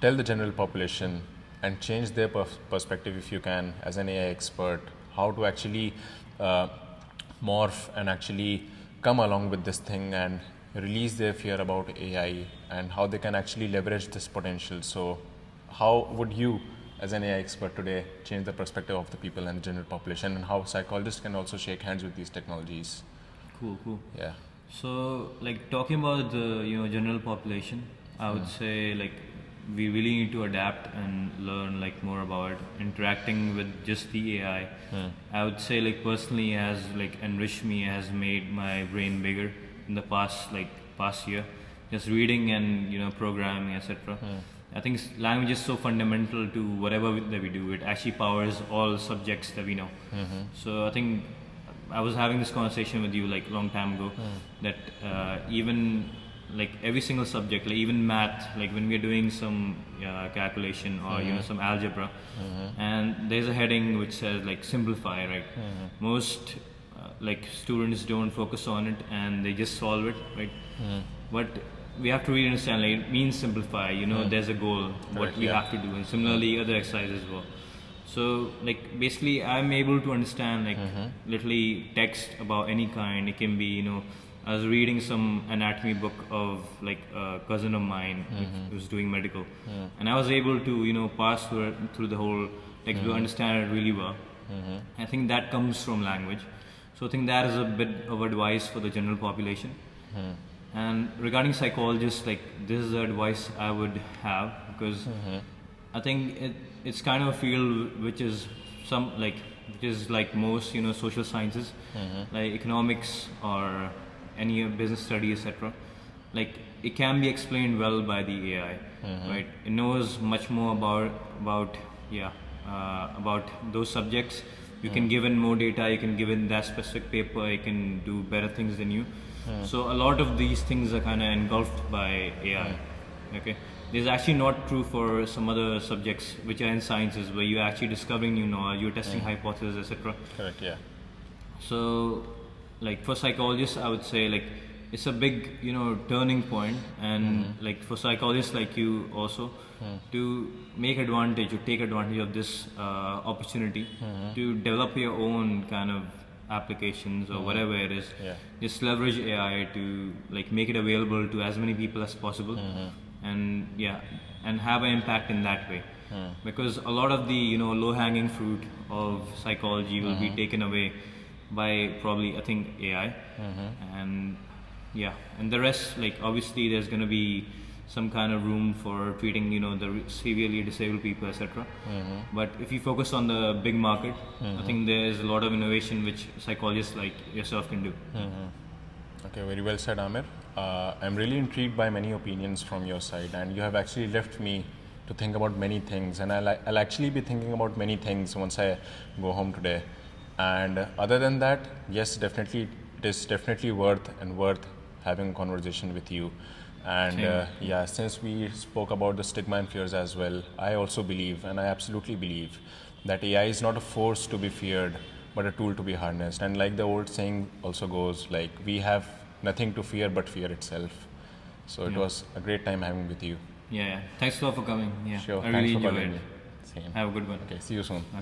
tell the general population and change their perspective, if you can, as an AI expert, how to actually morph and actually come along with this thing and release their fear about AI and how they can actually leverage this potential. So how would you, as an AI expert today, change the perspective of the people and the general population, and how psychologists can also shake hands with these technologies? Cool. Yeah. So talking about the general population, I would say we really need to adapt and learn like more about interacting with just the AI. I would say like personally has like enriched me, has made my brain bigger in the past year. Just reading and programming, etc. I think language is so fundamental to whatever that we do. It actually powers all subjects that we know. So I think I was having this conversation with you like long time ago that even like every single subject, like even math, like when we're doing some calculation or some algebra, and there's a heading which says like simplify, right? Most like students don't focus on it and they just solve it, right? But we have to really understand like it means simplify. There's a goal, what we have to do, and similarly other exercises as well. So like basically I'm able to understand like literally text about any kind. It can be I was reading some anatomy book of like a cousin of mine who's doing medical, and I was able to pass through the whole textbook, understand it really well. I think that comes from language. So I think that is a bit of advice for the general population. And regarding psychologists, like this is the advice I would have, because I think it's kind of a field which is like most social sciences, like economics or any business study, etc. Like it can be explained well by the AI, right? It knows much more about those subjects. You can give in more data, you can give in that specific paper, it can do better things than you. So a lot of these things are kind of engulfed by AI. Okay, this is actually not true for some other subjects which are in sciences, where you're actually discovering new knowledge, you're testing hypotheses, etc. Correct. Yeah. So like for psychologists, I would say like it's a big turning point, and like for psychologists like you also to take advantage of this opportunity to develop your own kind of applications or whatever it is. Just leverage AI to like make it available to as many people as possible, and have an impact in that way. Because a lot of the low-hanging fruit of psychology will be taken away by probably I think AI, and the rest, like obviously there's going to be some kind of room for treating the severely disabled people, etc. But if you focus on the big market, I think there's a lot of innovation which psychologists like yourself can do. Okay, very well said, Amir. I'm really intrigued by many opinions from your side, and you have actually left me to think about many things, and I'll actually be thinking about many things once I go home today. And other than that, yes, definitely it is definitely worth having a conversation with you. And since we spoke about the stigma and fears as well, I also believe, and I absolutely believe, that AI is not a force to be feared, but a tool to be harnessed. And like the old saying also goes, like we have nothing to fear but fear itself. So it was a great time having with you. Thanks a lot for coming. Sure. I really enjoyed it. Same. Have a good one. Okay, see you soon.